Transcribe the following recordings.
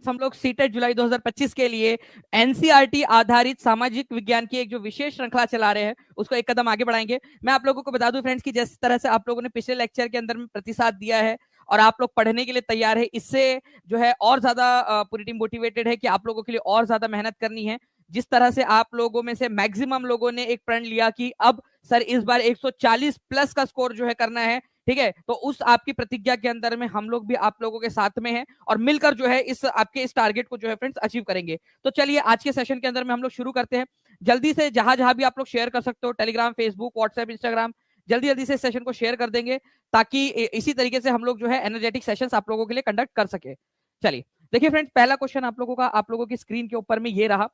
हम लोग सीटेट जुलाई 2025 के लिए एनसीईआरटी आधारित सामाजिक विज्ञान की एक जो विशेष श्रृंखला चला रहे हैं उसको एक कदम आगे बढ़ाएंगे। मैं आप लोगों को बता दूं फ्रेंड्स कि जिस तरह से आप लोगों ने पिछले लेक्चर के अंदर में प्रतिसाद दिया है और आप लोग पढ़ने के लिए तैयार है, इससे जो है और ज्यादा पूरी टीम मोटिवेटेड है कि आप लोगों के लिए और ज्यादा मेहनत करनी है। जिस तरह से आप लोगों में से मैक्सिमम लोगों ने एक प्रण लिया कि अब सर इस बार 140 प्लस का स्कोर जो है करना है, ठीक है, तो उस आपकी प्रतिज्ञा के अंदर में हम लोग भी आप लोगों के साथ में हैं और मिलकर जो है इस आपके इस टारगेट को जो है फ्रेंड्स अचीव करेंगे। तो चलिए आज के सेशन के अंदर में हम लोग शुरू करते हैं। जल्दी से जहां जहां भी आप लोग शेयर कर सकते हो, टेलीग्राम, फेसबुक, व्हाट्सएप, इंस्टाग्राम, जल्दी जल्दी से इस सेशन को शेयर कर देंगे ताकि इसी तरीके से हम लोग जो है एनर्जेटिक सेशंस आप लोगों के लिए कंडक्ट कर सके। चलिए देखिए फ्रेंड्स, पहला क्वेश्चन आप लोगों का आप लोगों की स्क्रीन के ऊपर में ये रहा।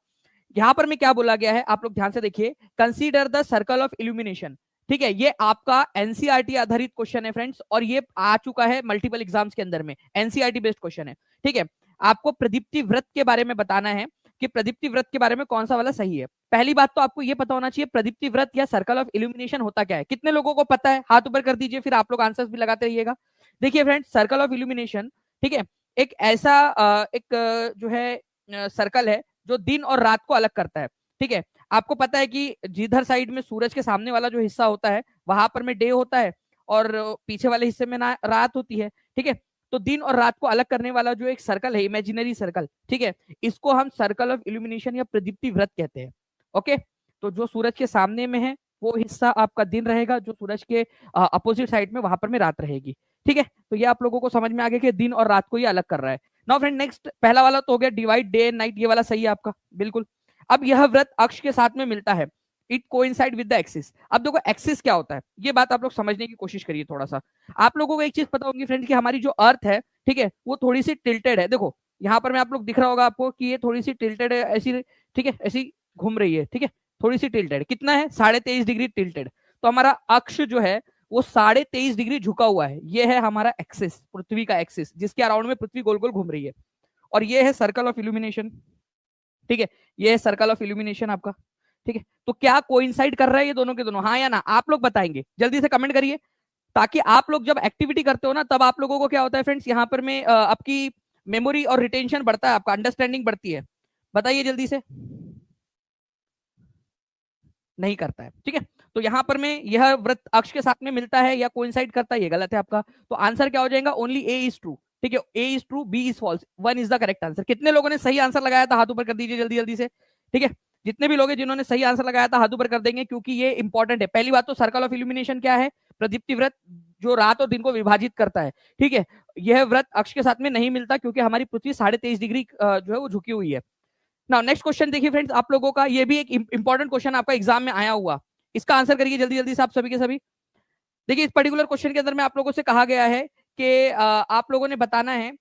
यहां पर में क्या बोला गया है, आप लोग ध्यान से देखिए। Consider the circle of illumination, ठीक है, ये आपका एनसीईआरटी आधारित क्वेश्चन है फ्रेंड्स, और ये आ चुका है मल्टीपल एग्जाम्स के अंदर में, एनसीईआरटी बेस्ड क्वेश्चन है, ठीक है। आपको प्रदीप्ति व्रत के बारे में बताना है कि प्रदीप्ति व्रत के बारे में कौन सा वाला सही है। पहली बात तो आपको ये पता होना चाहिए प्रदीप्ति व्रत या सर्कल ऑफ इल्यूमिनेशन होता क्या है। कितने लोगों को पता है, हाथ ऊपर कर दीजिए, फिर आप लोग आंसर्स भी लगाते रहिएगा। देखिए फ्रेंड्स, सर्कल ऑफ इल्यूमिनेशन, ठीक है, एक ऐसा जो है सर्कल है जो दिन और रात को अलग करता है, ठीक है। आपको पता है कि जिधर साइड में सूरज के सामने वाला जो हिस्सा होता है वहां पर में डे होता है और पीछे वाले हिस्से में ना रात होती है, ठीक है। तो दिन और रात को अलग करने वाला जो एक सर्कल है, इमेजिनरी सर्कल, ठीक है, इसको हम सर्कल ऑफ इल्यूमिनेशन या प्रदीप्ति व्रत कहते हैं। ओके, तो जो सूरज के सामने में है वो हिस्सा आपका दिन रहेगा, जो सूरज के अपोजिट साइड में वहां पर में रात रहेगी, ठीक है। तो ये आप लोगों को समझ में आ गया कि दिन और रात को ये अलग कर रहा है। नाउ फ्रेंड नेक्स्ट, पहला वाला तो हो गया डिवाइड डे एंड नाइट, ये वाला सही है आपका, बिल्कुल। अब यह व्रत अक्ष के साथ में मिलता है, it coincide with the axis. अब देखो एक्सिस क्या होता है, ये बात आप लोग समझने की कोशिश करिए थोड़ा सा। आप लोगों को एक चीज पता होगी फ्रेंड कि हमारी जो अर्थ है, ठीक है, वो थोड़ी सी टिल्टेड है। देखो यहाँ पर मैं आप लोग दिख रहा होगा आपको कि ये थोड़ी सी टिल्टेड है, ऐसी, ठीक है, ऐसी घूम रही है, ठीक है, थोड़ी सी टिल्टेड। कितना है, 23.5 डिग्री टिल्टेड। तो हमारा अक्ष जो है वो 23.5 डिग्री झुका हुआ है। ये है हमारा एक्सिस, पृथ्वी का एक्सिस, जिसके अराउंड में पृथ्वी गोल गोल घूम रही है। और ये है सर्कल ऑफ इल्यूमिनेशन, ठीक है, ये है सर्कल ऑफ इल्यूमिनेशन आपका, ठीक है। तो क्या कोइंसाइड कर रहा है ये दोनों के दोनों, हाँ या ना, आप लोग बताएंगे, जल्दी से कमेंट करिए, ताकि आप लोग जब एक्टिविटी करते हो ना तब आप लोगों को क्या होता है फ्रेंड्स, यहाँ पर में आपकी मेमोरी और रिटेंशन बढ़ता है, आपका अंडरस्टैंडिंग बढ़ती है। बताइए जल्दी से। नहीं करता है, ठीक है। तो यहाँ पर में यह व्रत अक्ष के साथ में मिलता है या कोइंसाइड करता है, ये गलत है आपका। तो आंसर क्या हो जाएगा, ओनली ए इज ट्रू, ठीक है, A is true, B is false, 1 is the correct answer. कितने लोगों ने सही आंसर लगाया था, हाथ ऊपर कर दीजिए जल्दी जल्दी से, ठीक है। जितने भी लोग हैं जिन्होंने सही आंसर लगाया था हाथ ऊपर कर देंगे, क्योंकि ये इंपॉर्टेंट है। पहली बात तो सर्कल ऑफ इल्यूमिनेशन क्या है, प्रदीप्ति व्रत जो रात और दिन को विभाजित करता है, ठीक है। यह व्रत अक्ष के साथ में नहीं मिलता क्योंकि हमारी पृथ्वी 23.5 डिग्री जो है वो झुकी हुई है। नाउ नेक्स्ट क्वेश्चन देखिए फ्रेंड्स, आप लोगों का ये भी एक इंपॉर्टेंट क्वेश्चन आपका एग्जाम में आया हुआ, इसका आंसर करिए जल्दी जल्दी से आप सभी के सभी। देखिए इस पर्टिकुलर क्वेश्चन के अंदर में आप लोगों से कहा गया है कि आप लोगों ने बताना है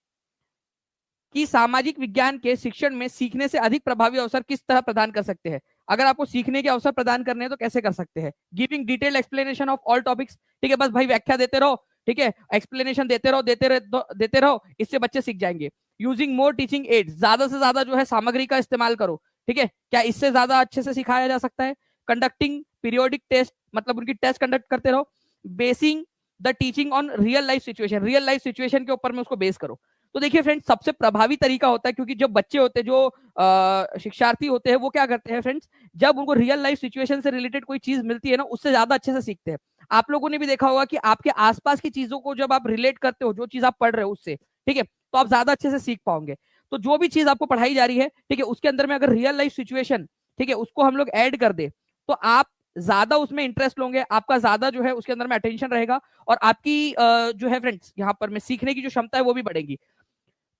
कि सामाजिक विज्ञान के शिक्षण में सीखने से अधिक प्रभावी अवसर किस तरह प्रदान कर सकते हैं। अगर आपको सीखने के अवसर प्रदान करने हैं तो कैसे कर सकते हैं। Giving detail explanation of all topics, ठीक है, बस भाई व्याख्या देते रहो, ठीक है, एक्सप्लेनेशन देते रहो, इससे बच्चे सीख जाएंगे। यूजिंग मोर टीचिंग एड्स, ज्यादा से ज्यादा जो है सामग्री का इस्तेमाल करो, ठीक है, क्या इससे ज्यादा अच्छे से सिखाया जा सकता है। कंडक्टिंग पीरियोडिक टेस्ट, मतलब उनकी टेस्ट कंडक्ट करते रहो। Basin the teaching on real life situation, real life situation के ऊपर में उसको बेस करो। तो देखिए फ्रेंड्स, सबसे प्रभावी तरीका होता है, क्योंकि जो बच्चे होते हैं, जो शिक्षार्थी होते हैं, वो क्या करते हैं फ्रेंड्स, जब उनको रियल लाइफ सिचुएशन से रिलेटेड कोई चीज मिलती है ना, उससे ज्यादा अच्छे से सीखते हैं। आप लोगों ने भी देखा होगा कि आपके आसपास की चीजों को जब आप रिलेट करते हो, जो चीज आप पढ़ रहे हो उससे, ठीक है, तो आप ज्यादा अच्छे से सीख पाओगे। तो जो भी चीज आपको पढ़ाई जा रही है, ठीक है, उसके अंदर में अगर रियल लाइफ सिचुएशन, ठीक है, उसको हम लोग ऐड कर दे तो आप ज्यादा उसमें इंटरेस्ट लोगे, आपका ज्यादा जो है उसके अंदर में अटेंशन रहेगा, और आपकी जो है फ्रेंड्स यहाँ पर में सीखने की जो क्षमता है वो भी बढ़ेगी।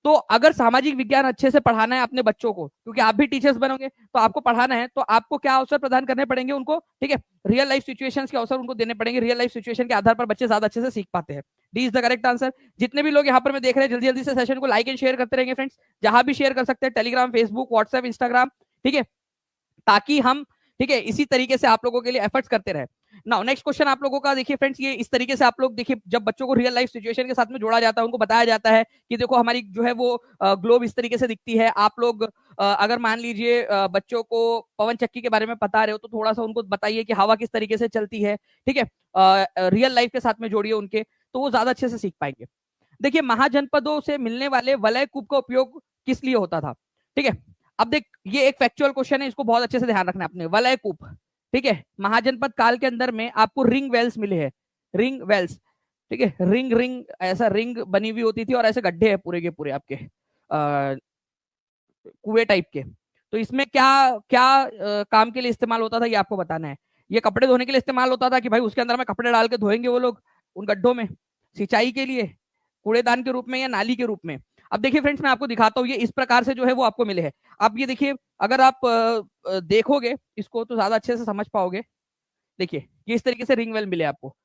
तो अगर सामाजिक विज्ञान अच्छे से पढ़ाना है अपने बच्चों को, क्योंकि आप भी टीचर्स बनोगे तो आपको पढ़ाना है, तो आपको क्या अवसर प्रदान करने पड़ेंगे उनको, ठीक है, रियल लाइफ सिचुएशंस के अवसर उनको देने पड़ेंगे। रियल लाइफ सिचुएशन के आधार पर बच्चे ज्यादा अच्छे से सीख पाते हैं। D is the correct answer. जितने भी लोग यहाँ पर मैं देख रहे हैं, जल्दी जल्दी से सेशन को लाइक एंड शेयर करते रहेंगे फ्रेंड्स, जहां भी शेयर कर सकते हैं, टेलीग्राम, फेसबुक, व्हाट्सएप, इंस्टाग्राम, ठीक है, ताकि हम, ठीक है, इसी तरीके से आप लोगों के लिए एफर्ट्स करते रहे। नाउ नेक्स्ट क्वेश्चन आप लोगों का देखिए फ्रेंड्स, ये इस तरीके से आप लोग देखिए, जब बच्चों को रियल लाइफ सिचुएशन के साथ में जोड़ा जाता है, उनको बताया जाता है कि देखो हमारी जो है वो ग्लोब इस तरीके से दिखती है। आप लोग अगर मान लीजिए बच्चों को पवन चक्की के बारे में बता रहे हो, तो थोड़ा सा उनको बताइए कि हवा किस तरीके से चलती है, ठीक है, रियल लाइफ के साथ में जोड़िए उनके, तो वो ज्यादा अच्छे से सीख पाएंगे। देखिए महाजनपदों से मिलने वाले वलय कूप का उपयोग किस लिए होता था, ठीक है। अब देख, ये एक फैक्चुअल क्वेश्चन है, इसको बहुत अच्छे से ध्यान रखना है अपने। वलय कूप, ठीक है, महाजनपद काल के अंदर में आपको रिंग वेल्स मिले हैं, रिंग वेल्स, ठीक है, रिंग रिंग ऐसा रिंग बनी हुई होती थी और ऐसे गड्ढे हैं पूरे के पूरे आपके कुएं टाइप के। तो इसमें क्या क्या काम के लिए इस्तेमाल होता था ये आपको बताना है। ये कपड़े धोने के लिए इस्तेमाल होता था कि भाई उसके अंदर में कपड़े डाल के धोएंगे वो लोग उन गड्ढों में, सिंचाई के लिए, कूड़ेदान के रूप में या नाली के रूप में। अब देखिए फ्रेंड्स, मैं आपको दिखाता हूँ, ये इस प्रकार से जो है वो आपको मिले हैं। आप ये देखिए, अगर आप देखोगे इसको तो ज्यादा अच्छे से समझ पाओगे। देखिए, ये इस तरीके से रिंग वेल मिले आपको।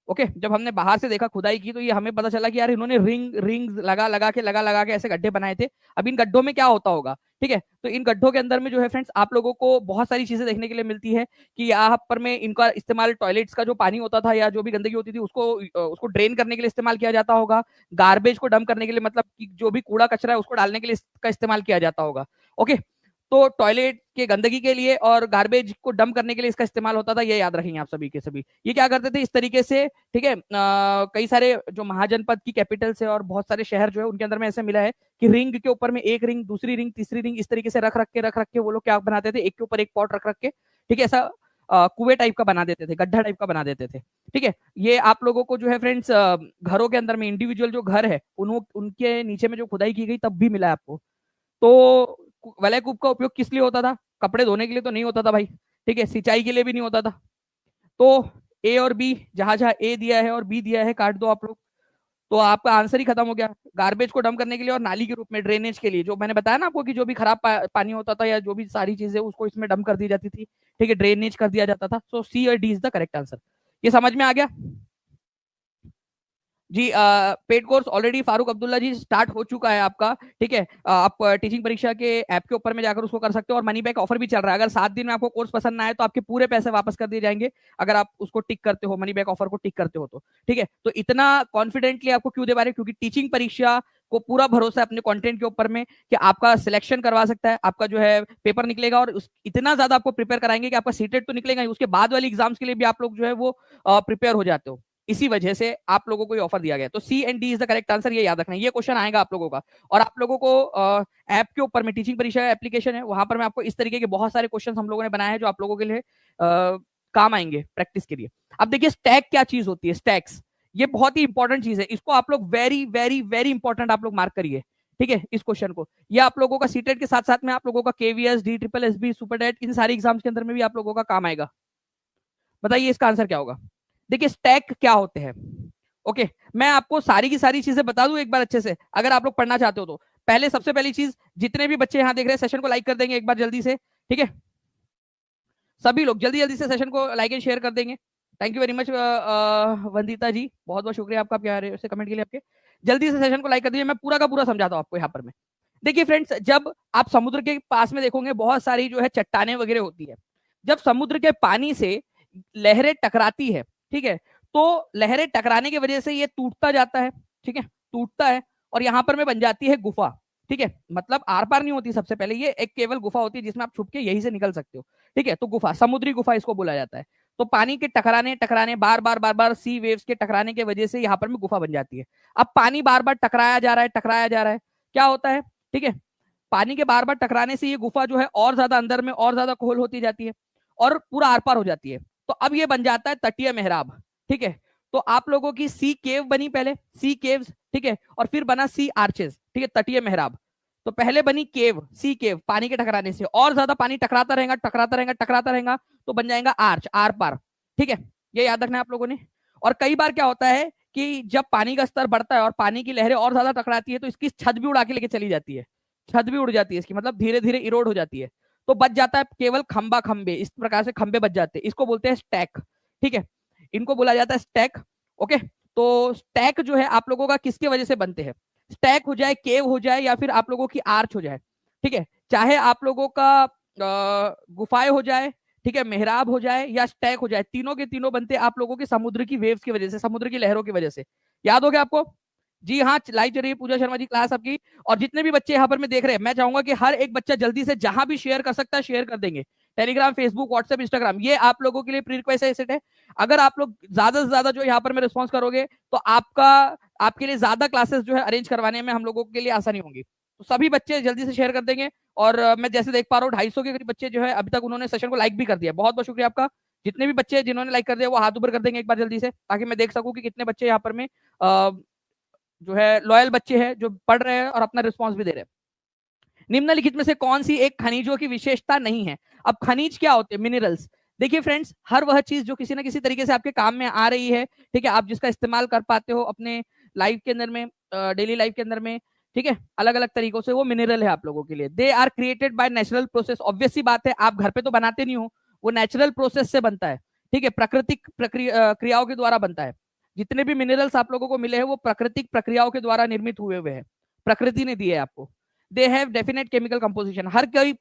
ओके, जब हमने बाहर से देखा, खुदाई की, तो ये हमें पता चला कि यार इन्होंने रिंग लगा के ऐसे गड्ढे बनाए थे। अब इन गड्ढों में क्या होता होगा, ठीक है। तो इन गड्ढों के अंदर में जो है फ्रेंड्स, आप लोगों को बहुत सारी चीजें देखने के लिए मिलती है कि यहाँ पर में इनका इस्तेमाल टॉयलेट्स का जो पानी होता था या जो भी गंदगी होती थी उसको ड्रेन करने के लिए इस्तेमाल किया जाता होगा। गार्बेज को डंप करने के लिए, मतलब कि जो भी कूड़ा कचरा है उसको डालने के लिए इसका इस्तेमाल किया जाता होगा। ओके, तो टॉयलेट के गंदगी के लिए और गार्बेज को डंप करने के लिए इसका इस्तेमाल होता था, ये याद रखेंगे आप सभी के सभी। ये क्या करते थे इस तरीके से, ठीक है, कई सारे जो महाजनपद की कैपिटल्स है और बहुत सारे शहर जो है उनके अंदर में ऐसे मिला है कि रिंग के ऊपर में एक रिंग, दूसरी रिंग, तीसरी रिंग, इस तरीके से रख रख के वो लोग क्या बनाते थे, एक के ऊपर एक पॉट रख के, ठीक है, ऐसा कुएं टाइप का बना देते थे, गड्ढा टाइप का बना देते थे, ठीक है। ये आप लोगों को जो है फ्रेंड्स घरों के अंदर में इंडिविजुअल जो घर है उनके नीचे में जो खुदाई की गई तब भी मिला है आपको। तो वलय कूप का उपयोग किस लिए होता था? कपड़े धोने के लिए तो नहीं होता था भाई, ठीक है, सिंचाई के लिए भी नहीं होता था। तो ए और बी, जहां जहां ए दिया है और बी दिया है काट दो आप लोग, तो आपका आंसर ही खत्म हो गया। गार्बेज को डंप करने के लिए और नाली के रूप में ड्रेनेज के लिए, जो मैंने बताया ना आपको कि जो भी खराब पानी होता था या जो भी सारी चीजें उसको इसमें डंप कर दी जाती थी, ठीक है, ड्रेनेज कर दिया जाता था। सो सी और D is the correct answer. ये समझ में आ गया जी? Paid course already Farooq Abdullah ji start हो चुका है आपका, ठीक है। आप टीचिंग परीक्षा के ऐप के ऊपर में जाकर उसको कर सकते हो और मनी बैक ऑफर भी चल रहा है। अगर 7 दिन में आपको कोर्स पसंद ना आए तो आपके पूरे पैसे वापस कर दिए जाएंगे, अगर आप उसको टिक करते हो, मनी बैक ऑफर को टिक करते हो तो, ठीक है। तो इतना कॉन्फिडेंटली आपको क्यों दे पा रहे? क्योंकि टीचिंग परीक्षा को पूरा भरोसा है अपने कंटेंट के ऊपर में कि आपका सिलेक्शन करवा सकता है, आपका जो है पेपर निकलेगा और इतना ज्यादा आपको प्रिपेयर कराएंगे कि आपका सीटेट तो निकलेगा ही, उसके बाद वाली एग्जाम्स के लिए भी आप लोग जो है वो प्रिपेयर हो जाते हो। इसी वजह से आप लोगों को ये ऑफर दिया गया। तो C and D is the correct answer, ये याद रखना है। ये क्वेश्चन आएगा आप लोगों का, और आप लोगों को ऐप के ऊपर में, टीचिंग परीक्षा एप्लीकेशन है, वहां पर मैं आपको इस तरीके के बहुत सारे क्वेश्चन हम लोगों ने बनाए हैं जो आप लोगों के लिए काम आएंगे प्रैक्टिस के लिए। अब देखिए, स्टैक क्या चीज होती है? स्टैक्स, ये बहुत ही इंपॉर्टेंट चीज है, इसको आप लोग वेरी वेरी वेरी इंपॉर्टेंट आप लोग मार्क करिए, ठीक है, इस क्वेश्चन को। ये आप लोगों का सीटेट के साथ साथ में आप लोगों का KVS, D triple S B, super TET, इन सारी एग्जाम्स के अंदर में भी आप लोगों का काम आएगा। बताइए इसका आंसर क्या होगा? देखिए, स्टैक क्या होते हैं। ओके, मैं आपको सारी की सारी चीजें बता दूं एक बार अच्छे से, अगर आप लोग पढ़ना चाहते हो तो। पहले, सबसे पहली चीज, जितने भी बच्चे यहां देख रहे हैं सेशन को लाइक कर देंगे एक बार जल्दी से, ठीक है, सभी लोग जल्दी जल्दी से सेशन को लाइक एंड शेयर कर देंगे। Thank you very much Vandita ji, बहुत बहुत शुक्रिया आपका प्यारे से कमेंट के लिए आपके। जल्दी से सेशन को लाइक कर दीजिए, मैं पूरा का पूरा समझाता हूँ आपको यहाँ पर मैं। देखिए फ्रेंड्स, जब आप समुद्र के पास में देखोगे बहुत सारी जो है चट्टाने वगैरह होती है, जब समुद्र के पानी से लहरें टकराती है, ठीक है, तो लहरें टकराने की वजह से ये टूटता जाता है, ठीक है, टूटता है, और यहां पर में बन जाती है गुफा, ठीक है। मतलब आर पार नहीं होती, सबसे पहले ये एक केवल गुफा होती है जिसमें आप छुप के यहीं से निकल सकते हो, ठीक है। तो गुफा, समुद्री गुफा इसको बोला जाता है। तो पानी के टकराने टकराने बार बार सी वेव्स के टकराने की वजह से यहाँ पर में गुफा बन जाती है। अब पानी बार बार टकराया जा रहा है, टकराया जा रहा है, क्या होता है, ठीक है, पानी के बार बार टकराने से ये गुफा जो है और ज्यादा अंदर में और ज्यादा खोल होती जाती है और पूरा आर पार हो जाती है। तो अब ये बन जाता है तटीय मेहराब, ठीक है। तो आप लोगों की सी केव बनी पहले, सी केव्स, ठीक है, और फिर बना सी आर्चेस, ठीक है, तटीय मेहराब। तो पहले बनी केव, सी केव, पानी के टकराने से और ज्यादा पानी टकराता रहेगा, टकराता रहेगा, टकराता रहेगा, तो बन जाएगा आर्च, आर पार, ठीक है। ये याद रखना है आप लोगों ने। और कई बार क्या होता है कि जब पानी का स्तर बढ़ता है और पानी की लहरें और ज्यादा टकराती है तो इसकी छत भी उड़ा के लेके चली जाती है, छत भी उड़ जाती है इसकी, मतलब धीरे धीरे इरोड हो जाती है। तो बच जाता है केवल खंबा, खंबे, इस प्रकार से खंबे बच जाते हैं, इसको बोलते हैं स्टैक, ठीक है, इनको बोला जाता है स्टैक। ओके, तो स्टैक जो है आप लोगों का किसके वजह से बनते हैं? स्टैक हो जाए, केव हो जाए, या फिर आप लोगों की आर्च हो जाए, ठीक है, चाहे आप लोगों का गुफाएं हो जाए, ठीक है, मेहराब हो जाए या स्टैक हो जाए, तीनों के तीनों बनते आप लोगों की समुद्र की वेव्स की वजह से, समुद्र की लहरों की वजह से। याद हो गया आपको? जी हाँ, लाइव चल रही है पूजा शर्मा जी क्लास आपकी। और जितने भी बच्चे यहाँ पर मैं देख रहे हैं, मैं चाहूंगा कि हर एक बच्चा जल्दी से जहां भी शेयर कर सकता है शेयर कर देंगे, टेलीग्राम, फेसबुक, व्हाट्सएप, इंस्टाग्राम, ये आप लोगों के लिए प्री रिक्वेस्ट है। अगर आप लोग ज्यादा से ज्यादा जो यहाँ पर में रिस्पॉन्स करोगे तो आपके लिए ज्यादा क्लासेस जो है अरेंज करवाने में हम लोगों के लिए आसानी होगी। तो सभी बच्चे जल्दी से शेयर कर देंगे। और मैं जैसे देख पा रहा हूँ 250 के करीब बच्चे जो है अभी तक उन्होंने सेशन को लाइक भी कर दिया। बहुत बहुत शुक्रिया आपका। जितने भी बच्चे जिन्होंने लाइक कर दिया वो हाथ ऊपर कर देंगे एक बार जल्दी से, ताकि मैं देख सकूं कि कितने बच्चे यहाँ पर में जो है लॉयल बच्चे हैं जो पढ़ रहे हैं और अपना रिस्पॉन्स भी दे रहे हैं। निम्नलिखित में से कौन सी एक खनिजों की विशेषता नहीं है? अब खनिज क्या होते हैं? मिनरल्स। देखिए फ्रेंड्स, हर वह चीज जो किसी ना किसी तरीके से आपके काम में आ रही है, ठीक है, आप जिसका इस्तेमाल कर पाते हो अपने लाइफ के अंदर में, डेली लाइफ के अंदर में, ठीक है, अलग अलग तरीकों से, वो मिनरल है आप लोगों के लिए। They are created by natural process. Obvious सी बात है, आप घर पे तो बनाते नहीं हो, वो नेचुरल प्रोसेस से बनता है, ठीक है, प्राकृतिक क्रियाओं के द्वारा बनता है। जितने भी मिनरल्स आप लोगों को मिले हैं वो प्राकृतिक प्रक्रियाओं के द्वारा निर्मित हुए हुए हैं, प्रकृति ने दिए है आपको। They have definite chemical composition. हर कोई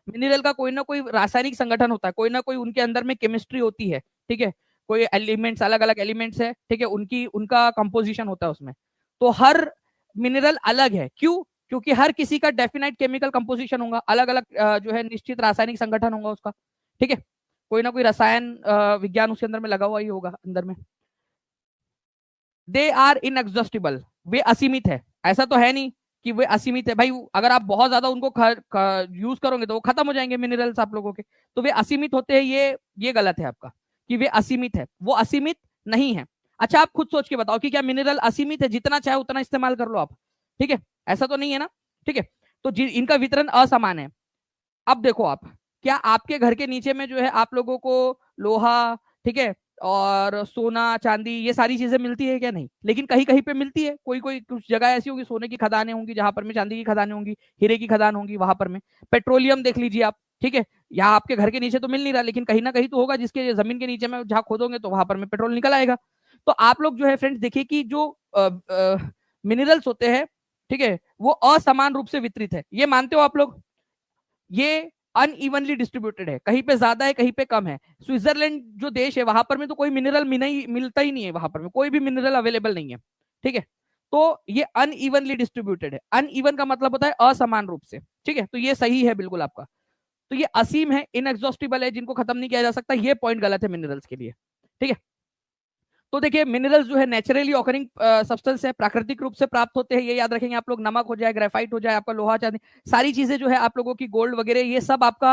मिनरल का कोई ना कोई रासायनिक संगठन होता है, कोई ना कोई उनके अंदर में केमिस्ट्री होती है, ठीक है, कोई एलिमेंट्स, अलग अलग एलिमेंट्स है, ठीक है, उनका कंपोजिशन होता है उसमें। तो हर मिनरल अलग है, क्यों? क्योंकि हर किसी का डेफिनेट केमिकल कंपोजिशन होगा, अलग अलग जो है निश्चित रासायनिक संगठन होगा उसका, ठीक है, कोई ना कोई रसायन विज्ञान उसके अंदर में लगा हुआ ही होगा अंदर में। They are inexhaustible. वे असीमित है। ऐसा तो है नहीं कि वे असीमित है भाई, अगर आप बहुत ज्यादा उनको यूज करोगे तो वो खत्म हो जाएंगे मिनरल्स आप लोगों के। तो वे असीमित होते हैं, ये गलत है आपका कि वे असीमित है, वो असीमित नहीं है। अच्छा, आप खुद सोच के बताओ कि क्या मिनरल असीमित है? जितना चाहे उतना इस्तेमाल कर लो आप, ठीक है, ऐसा तो नहीं है ना, ठीक है। तो इनका वितरण असमान है। अब देखो आप, क्या आपके घर के नीचे में जो है आप लोगों को लोहा, ठीक है, और सोना चांदी ये सारी चीजें मिलती है क्या? नहीं, लेकिन कहीं कहीं पे मिलती है। कोई कोई कुछ जगह ऐसी होगी सोने की खदानें होंगी जहां पर में, चांदी की खदानें होंगी, हीरे की खदान होंगी वहां पर में। पेट्रोलियम देख लीजिए आप, ठीक है, यहाँ आपके घर के नीचे तो मिल नहीं रहा, लेकिन कहीं ना कहीं तो होगा जिसके जमीन के नीचे में जहाँ खोदोगे तो वहां पर में पेट्रोल निकल आएगा। तो आप लोग जो है फ्रेंड्स देखिए कि जो मिनरल्स होते हैं, ठीक है, वो असमान रूप से वितरित है। ये मानते हो आप लोग? ये अनइवनली डिस्ट्रीब्यूटेड है, कहीं पे ज्यादा है कहीं पे कम है। स्विट्जरलैंड जो देश है वहां पर में तो कोई मिनरल मिलता ही नहीं है, वहां पर में कोई भी मिनरल अवेलेबल नहीं है, ठीक है। तो ये अनइवनली डिस्ट्रीब्यूटेड है। अनइवन का मतलब होता है असमान रूप से, ठीक है, तो ये सही है बिल्कुल आपका। तो ये असीम है, इनएग्जॉस्टिबल है, जिनको खत्म नहीं किया जा सकता, ये पॉइंट गलत है मिनरल्स के लिए, ठीक है। तो देखिए मिनरल्स जो है नेचुरली ऑकरिंग सब्सटेंस है, प्राकृतिक रूप से प्राप्त होते हैं, ये याद रखेंगे आप लोग। नमक हो जाए, ग्रेफाइट हो जाए, आपका लोहा चांदी, सारी चीजें जो है आप लोगों की, गोल्ड वगैरह, ये सब आपका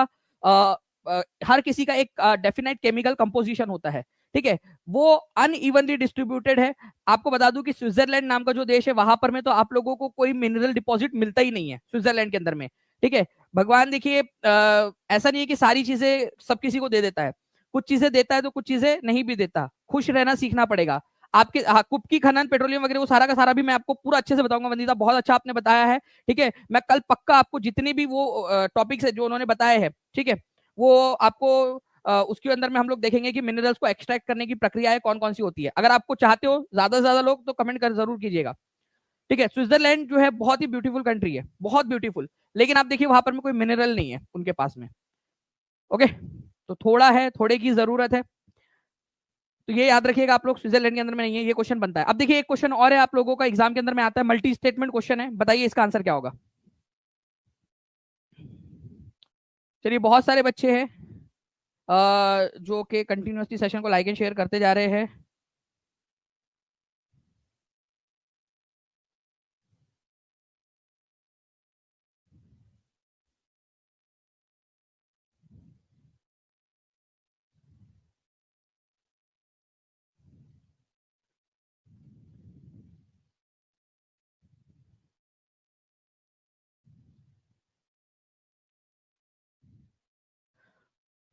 हर किसी का एक डेफिनेट केमिकल कंपोजिशन होता है, ठीक है, वो अनइवनली डिस्ट्रीब्यूटेड है। आपको बता दूं कि स्विट्जरलैंड नाम का जो देश है वहां पर में तो आप लोगों को कोई मिनरल डिपॉजिट मिलता ही नहीं है स्विट्जरलैंड के अंदर में, ठीक है। भगवान देखिए ऐसा नहीं है कि सारी चीजें सब किसी को दे देता है, कुछ चीजें देता है तो कुछ चीजें नहीं भी देता। खुश रहना सीखना पड़ेगा आपके। कुप्की खनन, पेट्रोलियम वगैरह, वो सारा का सारा भी मैं आपको पूरा अच्छे से बताऊंगा। वंदिता बहुत अच्छा आपने बताया है, ठीक है। मैं कल पक्का आपको जितने भी वो टॉपिक्स है जो उन्होंने बताए हैं, ठीक है, वो आपको उसके अंदर में हम लोग देखेंगे कि मिनरल्स को एक्सट्रैक्ट करने की प्रक्रिया कौन कौन सी होती है। अगर आपको चाहते हो ज्यादा से ज्यादा लोग तो कमेंट कर जरूर कीजिएगा, ठीक है। स्विट्जरलैंड जो है बहुत ही ब्यूटीफुल कंट्री है, बहुत ब्यूटीफुल, लेकिन आप देखिए वहां पर में कोई मिनरल नहीं है उनके पास में, ओके। तो थोड़ा है, थोड़े की जरूरत है, तो ये याद रखिएगा आप लोग, स्विट्जरलैंड के अंदर में नहीं है, ये क्वेश्चन बनता है। अब देखिए एक क्वेश्चन और है आप लोगों का एग्जाम के अंदर में आता है, मल्टी स्टेटमेंट क्वेश्चन है, बताइए इसका आंसर क्या होगा। चलिए बहुत सारे बच्चे हैं जो कि कंटिन्यूसली सेशन को लाइक एंड शेयर करते जा रहे हैं।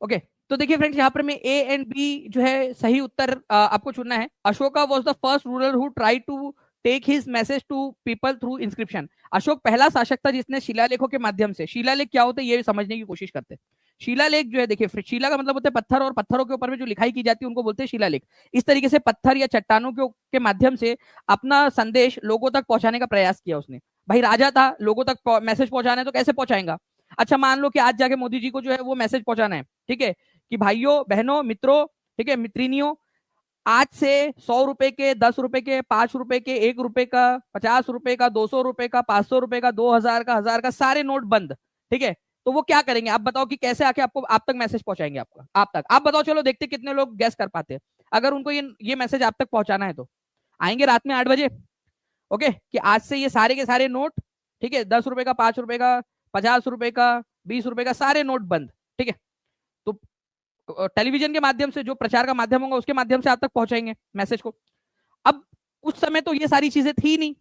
ओके, तो देखिए फ्रेंड्स यहाँ पर में ए एंड बी जो है सही उत्तर आपको चुनना है। Ashoka was the first ruler who try to take his message to people through inscription. Ashoka पहला शासक था जिसने शिलालेखों के माध्यम से, शिलालेख क्या होते हैं ये समझने की कोशिश करते हैं। शिलालेख जो है देखिए, शिला का मतलब होता है पत्थर, और पत्थरों के ऊपर में जो लिखाई की जाती है उनको बोलते हैं शिलालेख। इस तरीके से पत्थर या चट्टानों के माध्यम से अपना संदेश लोगों तक पहुंचाने का प्रयास किया उसने। भाई राजा था, लोगों तक मैसेज पहुंचाना है तो कैसे पहुंचाएगा? अच्छा मान लो कि आज जाके मोदी जी को जो है वो मैसेज पहुंचाना है, ठीक है, कि भाइयों बहनों मित्रों, ठीक है, मित्रिनियों, आज से 100 रुपए के, 10 रुपए के, 5 रुपए के, 1 रुपए का, 50 रुपए का, 200 रुपए का, 500 रुपए का, 2000 का, 1000 का, सारे नोट बंद, ठीक है। तो वो क्या करेंगे आप बताओ कि कैसे आके आपको, आप तक मैसेज पहुंचाएंगे? आपका आप तक, आप बताओ, चलो देखते कितने लोग गैस कर पाते हैं। अगर उनको ये मैसेज आप तक पहुंचाना है तो आएंगे रात में 8 बजे, ओके, कि आज से ये सारे के सारे नोट ठीक है, 10 रुपए का, 5 रुपए का, 50 रुपए का, 20 रुपए का, सारे नोट बंद। ठीक है, तो टेलीविजन के माध्यम से, जो प्रचार का माध्यम होगा उसके माध्यम से आप तक पहुंचाएंगे मैसेज को। अब उस समय तो ये सारी चीजें थी नहीं,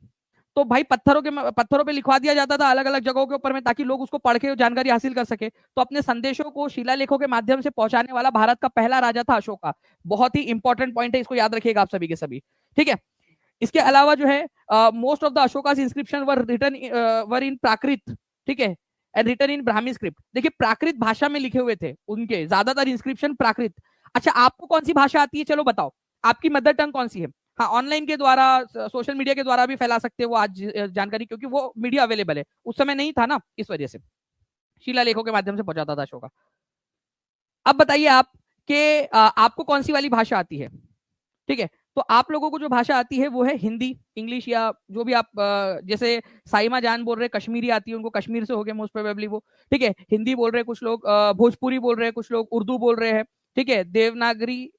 तो भाई पत्थरों पे लिखवा दिया जाता था अलग अलग जगहों के ऊपर में, ताकि लोग उसको पढ़ के जानकारी हासिल कर सके। तो अपने संदेशों को शिलालेखों के माध्यम से पहुंचाने वाला भारत का पहला राजा था अशोका। बहुत ही इंपॉर्टेंट पॉइंट है, इसको याद रखिएगा आप सभी के सभी। ठीक है, इसके अलावा जो है most of the Ashoka's inscription were in Prakrit. ठीक है, and written in Brahmi script. देखिए, प्राकृत भाषा में लिखे हुए थे उनके ज्यादातर इंस्क्रिप्शन प्राकृत। अच्छा, आपको कौन सी भाषा आती है, चलो बताओ, आपकी मदर टंग कौन सी है? हाँ, ऑनलाइन के द्वारा, सोशल मीडिया के द्वारा भी फैला सकते हो वो आज जानकारी, क्योंकि वो मीडिया अवेलेबल है, उस समय नहीं था ना, इस वजह से शिलालेखों के माध्यम से पहुंचाता था अशोका। अब बताइए आप कि आपको कौन सी वाली भाषा आती है? ठीक है, तो आप लोगों को जो भाषा आती है वो है हिंदी, इंग्लिश, या जो भी आप जैसे साइमा जान बोल रहे कश्मीरी आती है, उनको कश्मीर से हो गए मोस्ट प्रोबेबली वो। ठीक है, हिंदी बोल रहे हैं कुछ लोग, भोजपुरी बोल रहे हैं कुछ लोग, उर्दू बोल रहे हैं। ठीक है, देवनागरी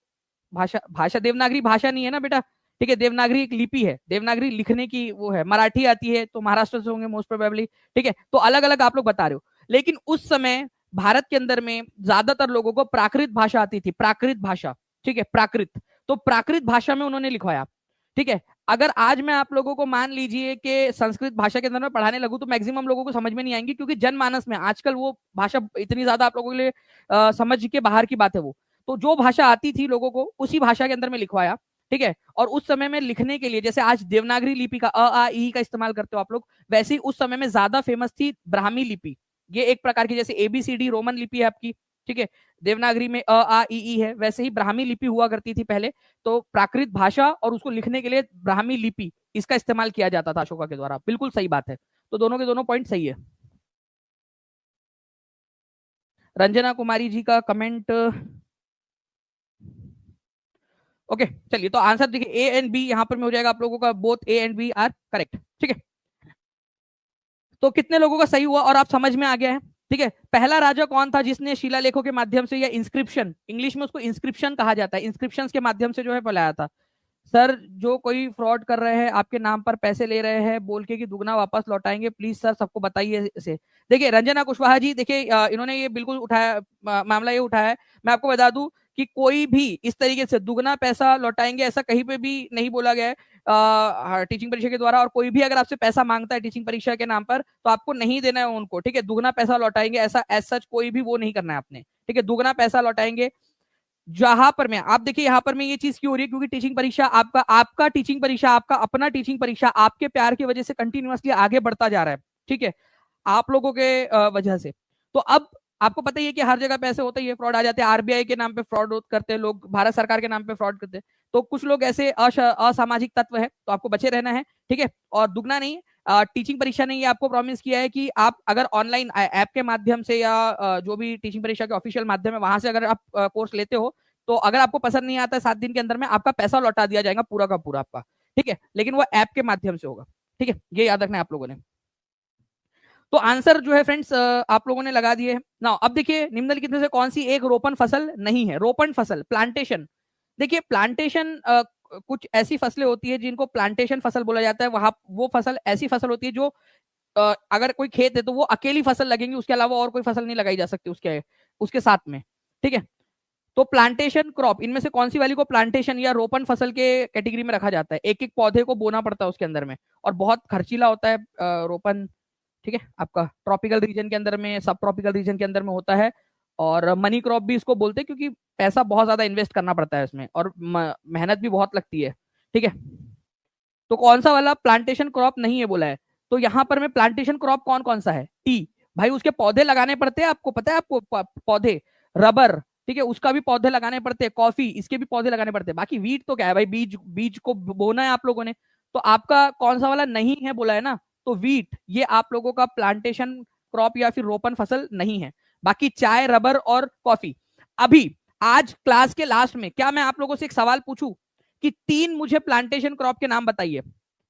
भाषा देवनागरी भाषा नहीं है ना बेटा। ठीक है, देवनागरी एक लिपि है, देवनागरी लिखने की वो है। मराठी आती है तो महाराष्ट्र से होंगे मोस्ट प्रोबेबली। ठीक है, तो अलग अलग आप लोग बता रहे हो, लेकिन उस समय भारत के अंदर में ज्यादातर लोगों को प्राकृत भाषा आती थी, प्राकृत भाषा। ठीक है, प्राकृत, तो प्राकृत भाषा में उन्होंने लिखवाया। ठीक है, अगर आज मैं आप लोगों को मान लीजिए कि संस्कृत भाषा के अंदर में पढ़ाने लगूं, तो मैक्सिमम लोगों को समझ में नहीं आएंगी, क्योंकि जनमानस में आजकल वो भाषा इतनी ज्यादा आप लोगों के लिए समझ के बाहर की बात है वो। तो जो भाषा आती थी लोगों को, उसी भाषा के अंदर में लिखवाया। ठीक है, और उस समय में लिखने के लिए, जैसे आज देवनागरी लिपि का अ आ ई का इस्तेमाल करते हो आप लोग, वैसे ही उस समय में ज्यादा फेमस थी ब्राह्मी लिपि। ये एक प्रकार की, जैसे एबीसीडी रोमन लिपि है आपकी। ठीक है, देवनागरी में अ आ ई है, वैसे ही ब्राह्मी लिपि हुआ करती थी पहले। तो प्राकृत भाषा और उसको लिखने के लिए ब्राह्मी लिपि, इसका इस्तेमाल किया जाता था अशोका के द्वारा। बिल्कुल सही बात है, तो दोनों के दोनों पॉइंट सही है। रंजना कुमारी जी का कमेंट, ओके, चलिए, तो आंसर देखिए ए एंड बी यहां पर में हो जाएगा आप लोगों का, both A and B are correct. ठीक है, तो कितने लोगों का सही हुआ और आप समझ में आ गया है? ठीक है, पहला राजा कौन था जिसने शिलालेखों के माध्यम से, या इंस्क्रिप्शन, इंग्लिश में उसको इंस्क्रिप्शन कहा जाता है, इंस्क्रिप्शन के माध्यम से जो है फैलाया था। सर, जो कोई फ्रॉड कर रहे हैं, आपके नाम पर पैसे ले रहे हैं बोल के कि दुगना वापस लौटाएंगे, प्लीज सर सबको बताइए इसे। देखिए रंजना कुशवाहा जी, देखिए इन्होंने ये बिल्कुल उठाया, मामला ये उठाया है। मैं आपको बता दूं कि कोई भी इस तरीके से दुगना पैसा लौटाएंगे ऐसा कहीं पे भी नहीं बोला गया है टीचिंग परीक्षा के द्वारा। और कोई भी अगर आपसे पैसा मांगता है टीचिंग परीक्षा के नाम पर, तो आपको नहीं देना है उनको। ठीक है, दुगना पैसा लौटाएंगे ऐसा एज सच कोई भी वो नहीं करना है आपने। ठीक है, दुगना पैसा लौटाएंगे। जहां पर मैं, आप देखिए यहाँ पर मैं, ये चीज क्यों हो रही है, क्योंकि टीचिंग परीक्षा आपका आपका टीचिंग परीक्षा, आपका अपना टीचिंग परीक्षा आपके प्यार की वजह से कंटिन्यूअसली आगे बढ़ता जा रहा है। ठीक है, आप लोगों के वजह से। तो अब आपको पता ही है कि हर जगह पैसे होते ही है, फ्रॉड आ जाते हैं, आरबीआई के नाम पे फ्रॉड करते हैं लोग, भारत सरकार के नाम पे फ्रॉड करते हैं। तो कुछ लोग ऐसे असामाजिक तत्व है, तो आपको बचे रहना है। ठीक है, और दुगना नहीं, टीचिंग परीक्षा ने ये आपको प्रॉमिस किया है कि आप अगर ऑनलाइन ऐप के माध्यम से, या जो भी टीचिंग परीक्षा के ऑफिशियल माध्यम है वहां से अगर आप कोर्स लेते हो, तो अगर आपको पसंद नहीं आता है 7 दिन के अंदर में आपका पैसा लौटा दिया जाएगा पूरा का पूरा आपका। ठीक है, लेकिन वो ऐप के माध्यम से होगा। ठीक है, ये याद रखना है आप लोगों ने। तो आंसर जो है फ्रेंड्स आप लोगों ने लगा दिए ना। अब देखिए, निम्नलिखित में से कौन सी एक रोपण फसल नहीं है? रोपण फसल, प्लांटेशन। देखिए, प्लांटेशन कुछ ऐसी फसलें होती है जिनको प्लांटेशन फसल बोला जाता है। वहां वो फसल ऐसी फसल होती है जो अगर कोई खेत है तो वो अकेली फसल लगेंगी, उसके अलावा और कोई फसल नहीं लगाई जा सकती उसके उसके साथ में। ठीक है, तो प्लांटेशन क्रॉप, इनमें से कौन सी वाली को प्लांटेशन या रोपण फसल के कैटेगरी में रखा जाता है? एक एक पौधे को बोना पड़ता है उसके अंदर में, और बहुत खर्चीला होता है रोपण। ठीक है, आपका ट्रॉपिकल रीजन के अंदर में, सब ट्रॉपिकल रीजन के अंदर में होता है। और मनी क्रॉप भी इसको बोलते हैं, क्योंकि पैसा बहुत ज्यादा इन्वेस्ट करना पड़ता है इसमें, और मेहनत भी बहुत लगती है। ठीक है, तो कौन सा वाला प्लांटेशन क्रॉप नहीं है बोला है? तो यहाँ पर में प्लांटेशन क्रॉप कौन कौन सा है? टी, भाई उसके पौधे लगाने पड़ते हैं, आपको पता है, आपको पौधे। रबर, ठीक है, उसका भी पौधे लगाने पड़ते हैं। कॉफी, इसके भी पौधे लगाने पड़ते हैं। बाकी वीट तो क्या है भाई, बीज बीज को बोना है आप लोगों ने। तो आपका कौन सा वाला नहीं है बोला है ना, तो वीट, ये आप लोगों का प्लांटेशन क्रॉप या फिर रोपण फसल नहीं है। बाकी चाय, रबर और कॉफी। अभी आज क्लास के लास्ट में क्या मैं आप लोगों से एक सवाल पूछूं कि 3 मुझे प्लांटेशन क्रॉप के नाम बताइए?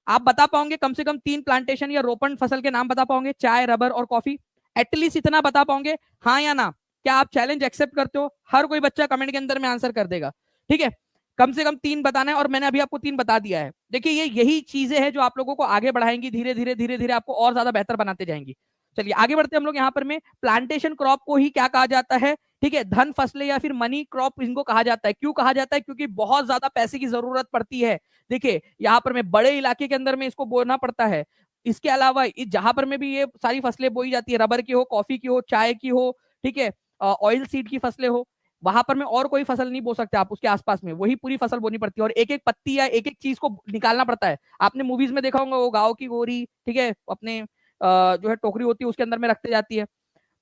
आप बता पाओगे कम से कम 3 प्लांटेशन या रोपण फसल के नाम बता पाओगे? चाय, रबर और कॉफी, एटलीस्ट इतना बता पाओगे, हाँ या ना? क्या आप चैलेंज एक्सेप्ट करते हो? हर कोई बच्चा कमेंट के अंदर में आंसर कर देगा। ठीक है, कम से कम 3 बताना है, और मैंने अभी आपको 3 बता दिया है। देखिए ये यही चीजें हैं जो आप लोगों को आगे बढ़ाएंगी, धीरे धीरे धीरे धीरे आपको और ज्यादा बेहतर बनाते जाएंगी। चलिए आगे बढ़ते हैं हम लोग यहाँ पर में। प्लांटेशन क्रॉप को ही क्या कहा जाता है, ठीक है, धन फसलें या फिर मनी क्रॉप इनको कहा जाता है। क्यों कहा जाता है? क्योंकि बहुत ज्यादा पैसे की जरूरत पड़ती है। देखिए यहाँ पर में बड़े इलाके के अंदर में इसको बोना पड़ता है। इसके अलावा जहां पर में भी ये सारी फसलें बोई जाती है, रबर की हो, कॉफी की हो, चाय की हो, ठीक है, ऑयल सीड की फसलें हो, वहां पर में और कोई फसल नहीं बो सकते आप, उसके आसपास में वही पूरी फसल बोनी पड़ती है, और एक एक पत्ती या एक एक चीज को निकालना पड़ता है। आपने मूवीज में देखा होगा वो गाँव की गोरी, ठीक है, अपने जो है टोकरी होती है उसके अंदर में रखते जाती है।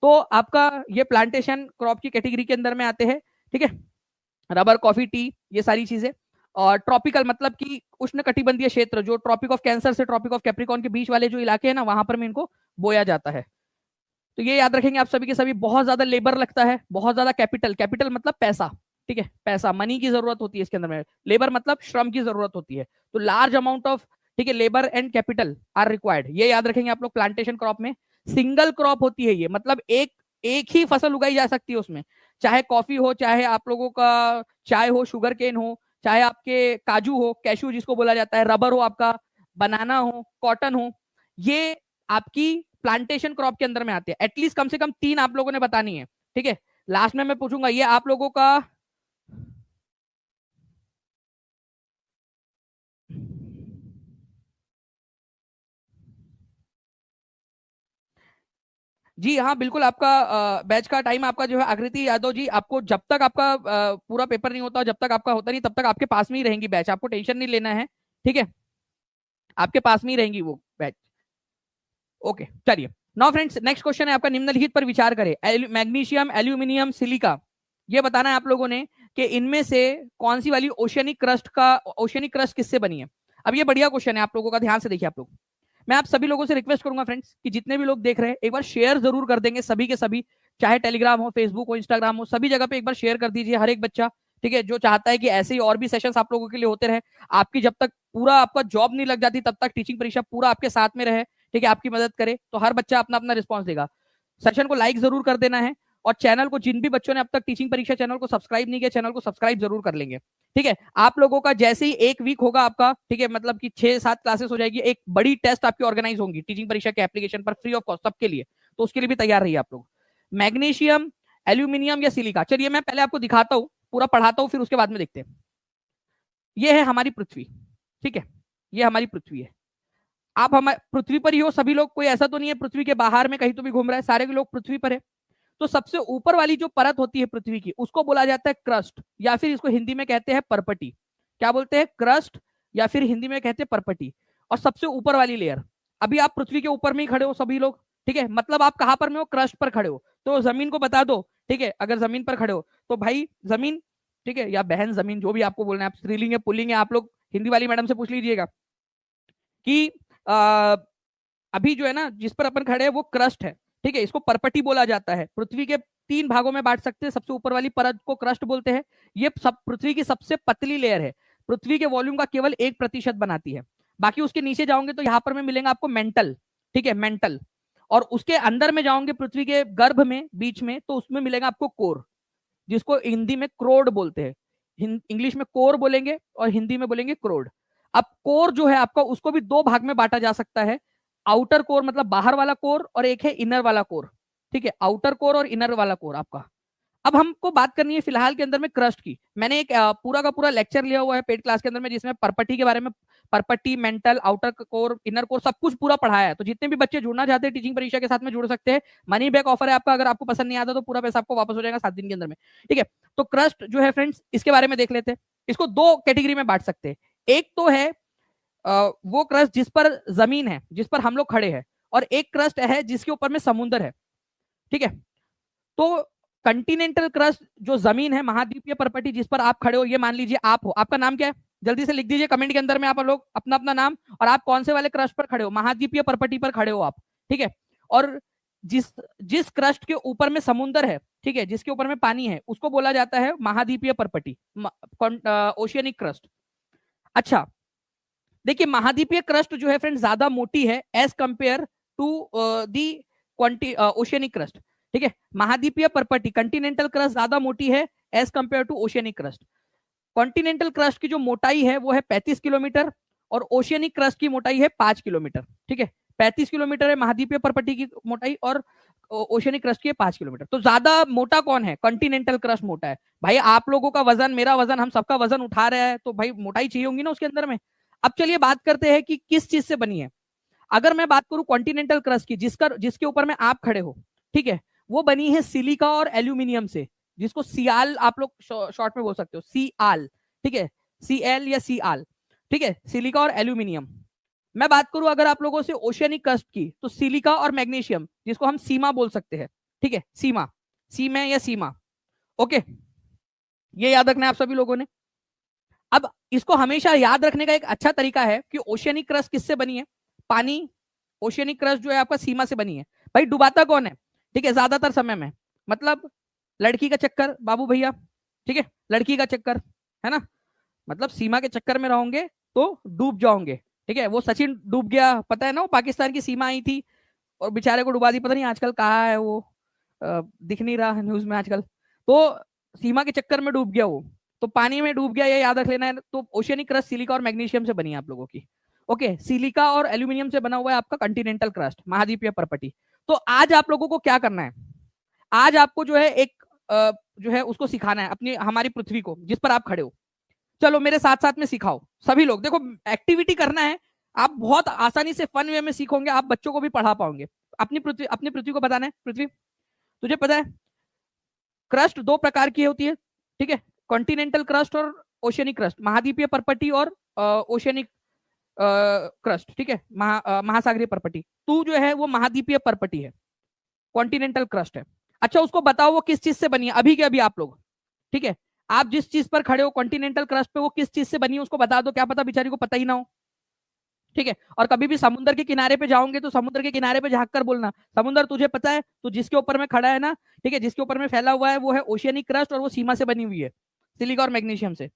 तो आपका ये प्लांटेशन क्रॉप की कैटेगरी के अंदर में आते हैं, ठीक है, रबर, कॉफी, टी, ये सारी चीजें। और ट्रॉपिकल मतलब कि उष्ण कटिबंधीय क्षेत्र, जो ट्रॉपिक ऑफ कैंसर से ट्रॉपिक ऑफ कैप्रिकॉन के बीच वाले जो इलाके हैं ना, वहां पर में इनको बोया जाता है। तो ये याद रखेंगे आप सभी के सभी। बहुत ज्यादा लेबर लगता है, बहुत ज्यादा कैपिटल, कैपिटल मतलब पैसा, ठीक है, पैसा, मनी की जरूरत होती है इसके अंदर में। लेबर मतलब श्रम की जरूरत होती है। तो लार्ज अमाउंट ऑफ, ठीक है, labour and capital R required, ये याद रखेंगे आप लोग प्लांटेशन क्रॉप में। सिंगल क्रॉप होती है ये, मतलब एक एक ही फसल उगाई जा सकती है उसमें, चाहे कॉफी हो, चाहे आप लोगों का चाय हो, शुगर केन हो, चाहे आपके काजू हो, कैशू जिसको बोला जाता है, रबर हो आपका, बनाना हो, कॉटन हो, ये आपकी प्लांटेशन क्रॉप के अंदर में आते हैं। एटलीस्ट कम से कम 3 आप लोगों ने बतानी है, ठीक है। लास्ट में मैं पूछूंगा ये आप लोगों का, जी हाँ बिल्कुल, आपका बैच का टाइम आपका जो है आकृति यादव जी, आपको जब तक आपका पूरा पेपर नहीं होता, जब तक आपका होता नहीं, तब तक आपके पास में ही रहेंगी बैच, आपको टेंशन नहीं लेना है, ठीक है, आपके पास में ही रहेंगी वो बैच। ओके चलिए, नाउ फ्रेंड्स नेक्स्ट क्वेश्चन है आपका, निम्नलिखित पर विचार करें। मैग्नीशियम, एल्यूमिनियम, सिलिका, ये बताना है आप लोगों ने कि इनमें से कौन सी वाली ओशियनिक क्रस्ट का, ओशियनिक क्रस्ट किससे बनी है। अब ये बढ़िया क्वेश्चन है आप लोगों का, ध्यान से देखिए आप लोग। मैं आप सभी लोगों से रिक्वेस्ट करूंगा फ्रेंड्स कि जितने भी लोग देख रहे हैं एक बार शेयर जरूर कर देंगे सभी के सभी, चाहे टेलीग्राम हो, फेसबुक हो, इंस्टाग्राम हो, सभी जगह पे एक बार शेयर कर दीजिए हर एक बच्चा, ठीक है, जो चाहता है कि ऐसे ही और भी सेशंस आप लोगों के लिए होते रहे। आपकी जब तक पूरा आपका जॉब नहीं लग जाती तब तक टीचिंग परीक्षा पूरा आपके साथ में रहे, ठीक है, आपकी मदद करे, तो हर बच्चा अपना अपना रिस्पॉन्स देगा। सेशन को लाइक जरूर कर देना है, और चैनल को, जिन भी बच्चों ने अब तक टीचिंग परीक्षा चैनल को सब्सक्राइब नहीं किया, चैनल को सब्सक्राइब जरूर कर लेंगे, ठीक है। आप लोगों का जैसे ही एक वीक होगा आपका, ठीक है, मतलब कि 6-7 क्लासेस हो जाएगी, एक बड़ी टेस्ट आपकी ऑर्गेनाइज होंगी टीचिंग परीक्षा के एप्लीकेशन पर फ्री ऑफ कॉस्ट सबके लिए, तो उसके लिए भी तैयार रहिए आप लोग। मैग्नीशियम, एल्यूमिनियम या सिलिका, चलिए मैं पहले आपको दिखाता हूँ, पूरा पढ़ाता हूँ, फिर उसके बाद में देखते हैं। ये है हमारी पृथ्वी, ठीक है, ये हमारी पृथ्वी है। आप हमारे पृथ्वी पर ही हो सभी लोग, कोई ऐसा तो नहीं है पृथ्वी के बाहर में कहीं तो भी घूम रहा है, सारे लोग पृथ्वी पर है। तो सबसे ऊपर वाली जो परत होती है पृथ्वी की, उसको बोला जाता है क्रस्ट, या फिर इसको हिंदी में कहते हैं परपटी। क्या बोलते हैं? क्रस्ट, या फिर हिंदी में कहते हैं परपटी। और सबसे ऊपर वाली लेयर, अभी आप पृथ्वी के ऊपर में ही खड़े हो सभी लोग, ठीक है, मतलब आप कहां पर में हो? क्रस्ट पर खड़े हो। तो जमीन को बता दो, ठीक है, अगर जमीन पर खड़े हो तो भाई जमीन, ठीक है, या बहन जमीन, जो भी आपको बोलना है, आप स्त्रीलिंग है पुल्लिंग है, आप लोग हिंदी वाली मैडम से पूछ लीजिएगा कि आ, अभी जो है ना जिस पर अपन खड़े हैं वो क्रस्ट है, ठीक है, इसको परपटी बोला जाता है। पृथ्वी के 3 भागों में बांट सकते हैं, सबसे ऊपर वाली परत को क्रस्ट बोलते हैं। ये सब पृथ्वी की सबसे पतली लेयर है, पृथ्वी के वॉल्यूम का केवल 1% बनाती है। बाकी उसके नीचे जाओगे तो यहाँ पर में मिलेगा आपको मेंटल, ठीक है, मेंटल। और उसके अंदर में जाओगे पृथ्वी के गर्भ में बीच में, तो उसमें मिलेगा आपको कोर, जिसको हिंदी में क्रोड बोलते हैं। इंग्लिश में कोर बोलेंगे और हिंदी में बोलेंगे क्रोड। अब कोर जो है आपका, उसको भी 2 भाग में बांटा जा सकता है। आउटर कोर मतलब बाहर वाला कोर, और एक है इनर वाला कोर, ठीक है, आउटर कोर और इनर वाला कोर आपका। अब हमको बात करनी है फिलहाल के अंदर में क्रस्ट की। मैंने एक पूरा का पूरा लेक्चर लिया हुआ है पेड क्लास के अंदर में, जिसमें परपटी के बारे में, property, mantle, outer core, inner core, सब कुछ पूरा पढ़ाया है। तो जितने भी बच्चे जुड़ना चाहते हैं टीचिंग परीक्षा के साथ में जुड़ सकते हैं। मनी बैक ऑफर है आपका, अगर आपको पसंद नहीं आता तो पूरा पैसा आपको वापस हो जाएगा 7 दिन के अंदर में, ठीक है। तो क्रस्ट जो है फ्रेंड्स, इसके बारे में देख लेते हैं। इसको 2 कैटेगरी में बांट सकते हैं। एक तो है वो क्रस्ट जिस पर जमीन है, जिस पर हम लोग खड़े हैं, और एक क्रस्ट है जिसके ऊपर में समुद्र है, ठीक है। तो कंटिनेंटल क्रस्ट जो जमीन है, महाद्वीपीय परपटी जिस पर आप खड़े हो, ये मान लीजिए आप हो। आपका नाम क्या है? जल्दी से लिख दीजिए कमेंट के अंदर में आप लोग अपना अपना नाम, और आप कौन से वाले क्रस्ट पर खड़े हो, महाद्वीपीय परपटी पर खड़े हो आप, ठीक है। और जिस जिस क्रस्ट के ऊपर में समुद्र है, ठीक है, जिसके ऊपर में पानी है, उसको बोला जाता है महाद्वीपीय परपटी, ओशियनिक क्रस्ट। अच्छा, देखिए महाद्वीपीय क्रस्ट जो है फ्रेंड ज्यादा मोटी है एज कंपेयर टू दी क्वांटी ओशियनिक क्रस्ट, ठीक है। महाद्वीपीय परपटी कंटिनेंटल क्रस्ट ज्यादा मोटी है as compare to oceanic crust. Continental crust की जो मोटाई है वो है 35 किलोमीटर और ओशियनिक क्रस्ट की मोटाई है 5 किलोमीटर। ठीक है, 35 किलोमीटर है महाद्वीपीय परपट्टी की मोटाई और ओशियनिक क्रस्ट की है 5 किलोमीटर। तो ज्यादा मोटा कौन है? कॉन्टिनेंटल क्रस्ट मोटा है। भाई आप लोगों का वजन, मेरा वजन, हम सबका वजन उठा रहा है, तो भाई मोटाई चाहिए होगी ना उसके अंदर में। अब चलिए बात करते हैं कि किस चीज से बनी है। अगर मैं बात करूं कॉन्टिनेंटल क्रस्ट की, जिसके ऊपर में आप खड़े हो, ठीक है, वो बनी है सिलिका और एल्यूमिनियम से, जिसको सियाल आप लोग शॉर्ट में बोल सकते हो, सियाल। ठीक है, सीएल या सियाल। ठीक है, सिलिका और एल्यूमिनियम। मैं बात करूं अगर आप लोगों से ओशियनिक क्रस्ट की, तो सिलिका और मैग्नीशियम, जिसको हम सीमा बोल सकते हैं। ठीक है, सीमा, सीमे या सीमा। ओके, ये याद रखना है आप सभी लोगों ने। अब इसको हमेशा याद रखने का एक अच्छा तरीका है कि ओशियनिक क्रस्ट किससे बनी है? पानी। ओशियनिक क्रस्ट जो है आपका सीमा से बनी है। भाई डुबाता कौन है? ठीक है, ज्यादातर समय में, मतलब लड़की का चक्कर बाबू भैया। ठीक है, लड़की का चक्कर है ना, मतलब सीमा के चक्कर में रहोगे तो डूब जाओगे। ठीक है, वो सचिन डूब गया, पता है ना, वो पाकिस्तान की सीमा आई थी और बेचारे को डुबा दी, पता नहीं आजकल कहाँ है वो, दिख नहीं रहा न्यूज में आजकल। तो सीमा के चक्कर में डूब गया वो, तो पानी में डूब गया, ये याद रख लेना है। तो ओशियनिक क्रस्ट सिलिका और मैग्नीशियम से बनी है आप लोगों की। ओके, सिलिका और एल्यूमिनियम से बना हुआ है आपका कॉन्टिनेंटल क्रस्ट, महाद्वीपीय परपट्टी। तो आज आप लोगों को क्या करना है? आज आपको जो है एक जो है उसको सिखाना है अपनी, हमारी पृथ्वी को जिस पर आप खड़े हो। चलो मेरे साथ साथ में सिखाओ सभी लोग, देखो एक्टिविटी करना है। आप बहुत आसानी से फन वे में सीखोगे, आप बच्चों को भी पढ़ा पाओगे। अपनी पृथ्वी को बताना है। पृथ्वी, तुझे पता है क्रस्ट दो प्रकार की होती है। ठीक है, कॉन्टिनेंटल क्रस्ट और ओशियनिक क्रस्ट, महाद्वीपीय परपट्टी और ओशियनिक क्रस्ट। ठीक है, महासागरीय परपट्टी। तू जो है वो महाद्वीपीय परपट्टी है, कॉन्टिनेंटल क्रस्ट है। अच्छा उसको बताओ वो किस चीज से बनी है, अभी के अभी आप लोग। ठीक है, आप जिस चीज पर खड़े हो कॉन्टिनेंटल क्रस्ट पे, वो किस चीज से बनी है उसको बता दो, क्या पता बेचारी को पता ही ना हो। ठीक है, और कभी भी समुद्र के किनारे पे जाओगे तो समुद्र के किनारे पे झांक कर बोलना, समुद्र तुझे पता है, तो जिसके ऊपर में खड़ा है ना, ठीक है, जिसके ऊपर में फैला हुआ है वो है ओशियनिक क्रस्ट और वो सीमा से बनी हुई है, सिलिका और मैग्नीशियम से।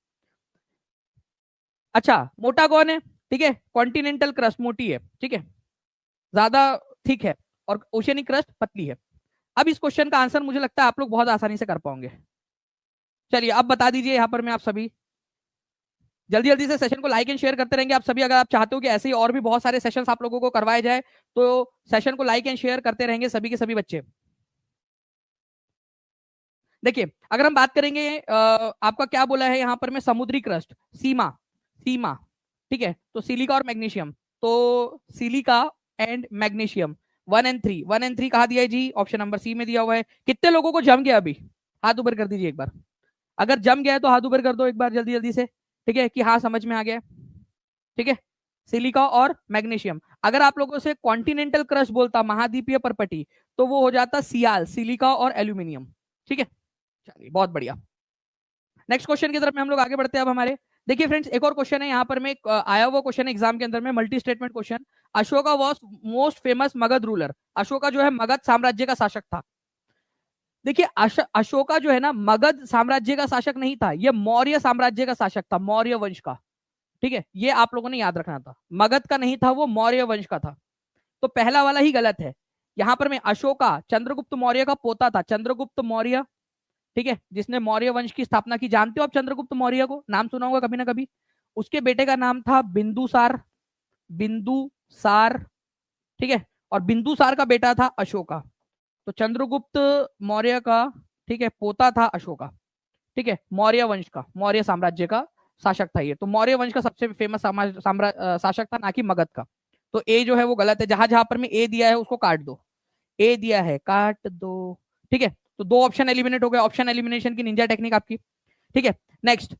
अच्छा मोटा कौन है? ठीक है, कॉन्टिनेंटल क्रस्ट मोटी है, ठीक है, ज्यादा थिक है, और ओशियनिक क्रस्ट पतली है। अब इस क्वेश्चन का आंसर मुझे लगता है आप लोग बहुत आसानी से कर पाओगे। चलिए अब बता दीजिए यहाँ पर मैं आप सभी, जल्दी जल्दी से सेशन को लाइक एंड शेयर करते रहेंगे आप सभी। अगर आप चाहते हो कि ऐसे ही और भी बहुत सारे सेशंस आप लोगों को करवाए जाए, तो सेशन को लाइक एंड शेयर करते रहेंगे सभी के सभी बच्चे। देखिए अगर हम बात करेंगे आपका क्या बोला है यहाँ पर मैं, समुद्री क्रस्ट, सीमा, सीमा। ठीक है, तो सिलिका और मैग्नीशियम, तो silica and magnesium 1 and 3, 1 and 3 कहा दिया है जी? ऑप्शन नंबर सी में दिया हुआ है। कितने लोगों को जम गया अभी? हाथ ऊपर कर दीजिए एक बार। अगर जम गया है तो हाथ ऊपर कर दो एक बार जल्दी जल्दी से। ठीक है, कि हाँ समझ में आ गया। ठीक है, सिलिका और मैग्नीशियम। अगर आप लोगों से कॉन्टिनेंटल क्रस्ट बोलता, महाद्वीपीय परपट्टी, तो वो हो जाता सियाल, सिलिका और एल्यूमिनियम। ठीक है, चलिए बहुत बढ़िया। नेक्स्ट क्वेश्चन की तरफ में हम लोग आगे बढ़ते हैं अब हमारे। देखिए फ्रेंड्स एक और क्वेश्चन है यहाँ पर में, आया हुआ क्वेश्चन है एग्जाम के अंदर में, multi statement question. Ashoka was most famous Magadh ruler. Ashoka जो है मगध साम्राज्य का शासक था। देखिए अशोका जो है ना मगध साम्राज्य का शासक नहीं था, ये मौर्य साम्राज्य का शासक था, मौर्य वंश का। ठीक है, ये आप लोगों ने याद रखना था, मगध का नहीं था वो, मौर्य वंश का था। तो पहला वाला ही गलत है। यहां पर मैं अशोका चंद्रगुप्त मौर्य का पोता था, चंद्रगुप्त मौर्य। ठीक है, जिसने मौर्य वंश की स्थापना की। जानते हो आप चंद्रगुप्त मौर्य को? नाम सुना होगा कभी ना कभी। उसके बेटे का नाम था बिंदुसार, बिंदुसार। ठीक है, और बिंदुसार का बेटा था अशोका। तो चंद्रगुप्त मौर्य का, ठीक है, पोता था अशोका। ठीक है, मौर्य वंश का, मौर्य साम्राज्य का शासक था ये। तो मौर्य वंश का सबसे फेमस शासक था, ना कि मगध का। तो ए जो है वो गलत है, जहां जहां पर में ए दिया है उसको काट दो, ए दिया है काट दो। ठीक है, तो दो ऑप्शन एलिमिनेट हो गए, ऑप्शन एलिमिनेशन की निंजा टेक्निक आपकी। ठीक है, नेक्स्ट,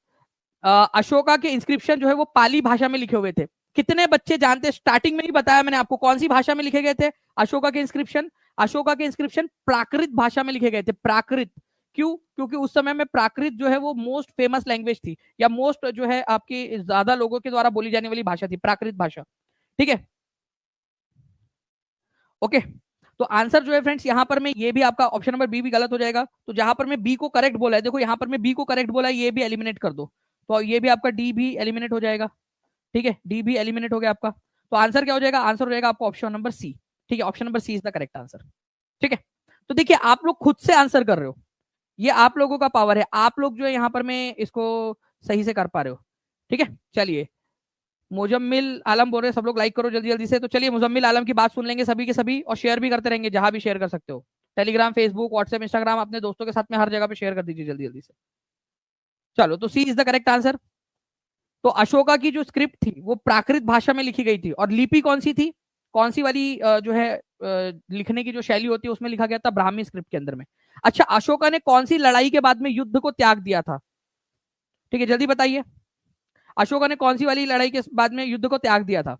अशोका के इंस्क्रिप्शन जो है वो पाली भाषा में लिखे हुए थे। कितने बच्चे जानते हैं? स्टार्टिंग में ही बताया मैंने आपको कौन सी भाषा में लिखे गए थे अशोका के इंस्क्रिप्शन। अशोका के इंस्क्रिप्शन प्राकृत भाषा में लिखे गए थे, प्राकृत। क्यों? क्योंकि उस समय में प्राकृत जो है वो मोस्ट फेमस लैंग्वेज थी, या मोस्ट जो है आपकी ज्यादा लोगों के द्वारा बोली जाने वाली भाषा थी, प्राकृत भाषा। ठीक है, ओके। तो आंसर जो है फ्रेंड्स यहाँ पर मैं, ये भी आपका ऑप्शन नंबर बी भी गलत हो जाएगा। तो जहां पर मैं बी को करेक्ट बोला है, देखो यहाँ पर मैं बी को करेक्ट बोला है, ये भी एलिमिनेट कर दो, तो ये भी आपका डी भी एलिमिनेट हो जाएगा। ठीक है, डी भी एलिमिनेट हो गया आपका। तो आंसर क्या हो जाएगा? आंसर हो जाएगा आपका ऑप्शन नंबर सी। ठीक है, option number C is the correct answer. ठीक है, तो देखिए आप लोग खुद से आंसर कर रहे हो, ये आप लोगों का पावर है। आप लोग जो है यहाँ पर मैं इसको सही से कर पा रहे हो। ठीक है, चलिए मुजम्मिल आलम बोल रहे हैं सब लोग लाइक करो जल्दी जल्दी से। तो चलिए मुजम्मिल आलम की बात सुन लेंगे सभी के सभी, और शेयर भी करते रहेंगे जहां भी शेयर कर सकते हो। टेलीग्राम, फेसबुक, व्हाट्सएप, इंस्टाग्राम, अपने दोस्तों के साथ में हर जगह पे शेयर कर दीजिए जल्दी जल्दी से। चलो, तो सी इज द करेक्ट आंसर। तो अशोका की जो स्क्रिप्ट थी वो प्राकृत भाषा में लिखी गई थी, और लिपि कौन सी थी, कौन सी वाली जो है लिखने की जो शैली होती है उसमें लिखा गया था, ब्राह्मी स्क्रिप्ट के अंदर में। अच्छा, अशोका ने कौन सी लड़ाई के बाद में युद्ध को त्याग दिया था? ठीक है, जल्दी बताइए, अशोका ने कौन सी वाली लड़ाई के बाद में युद्ध को त्याग दिया था?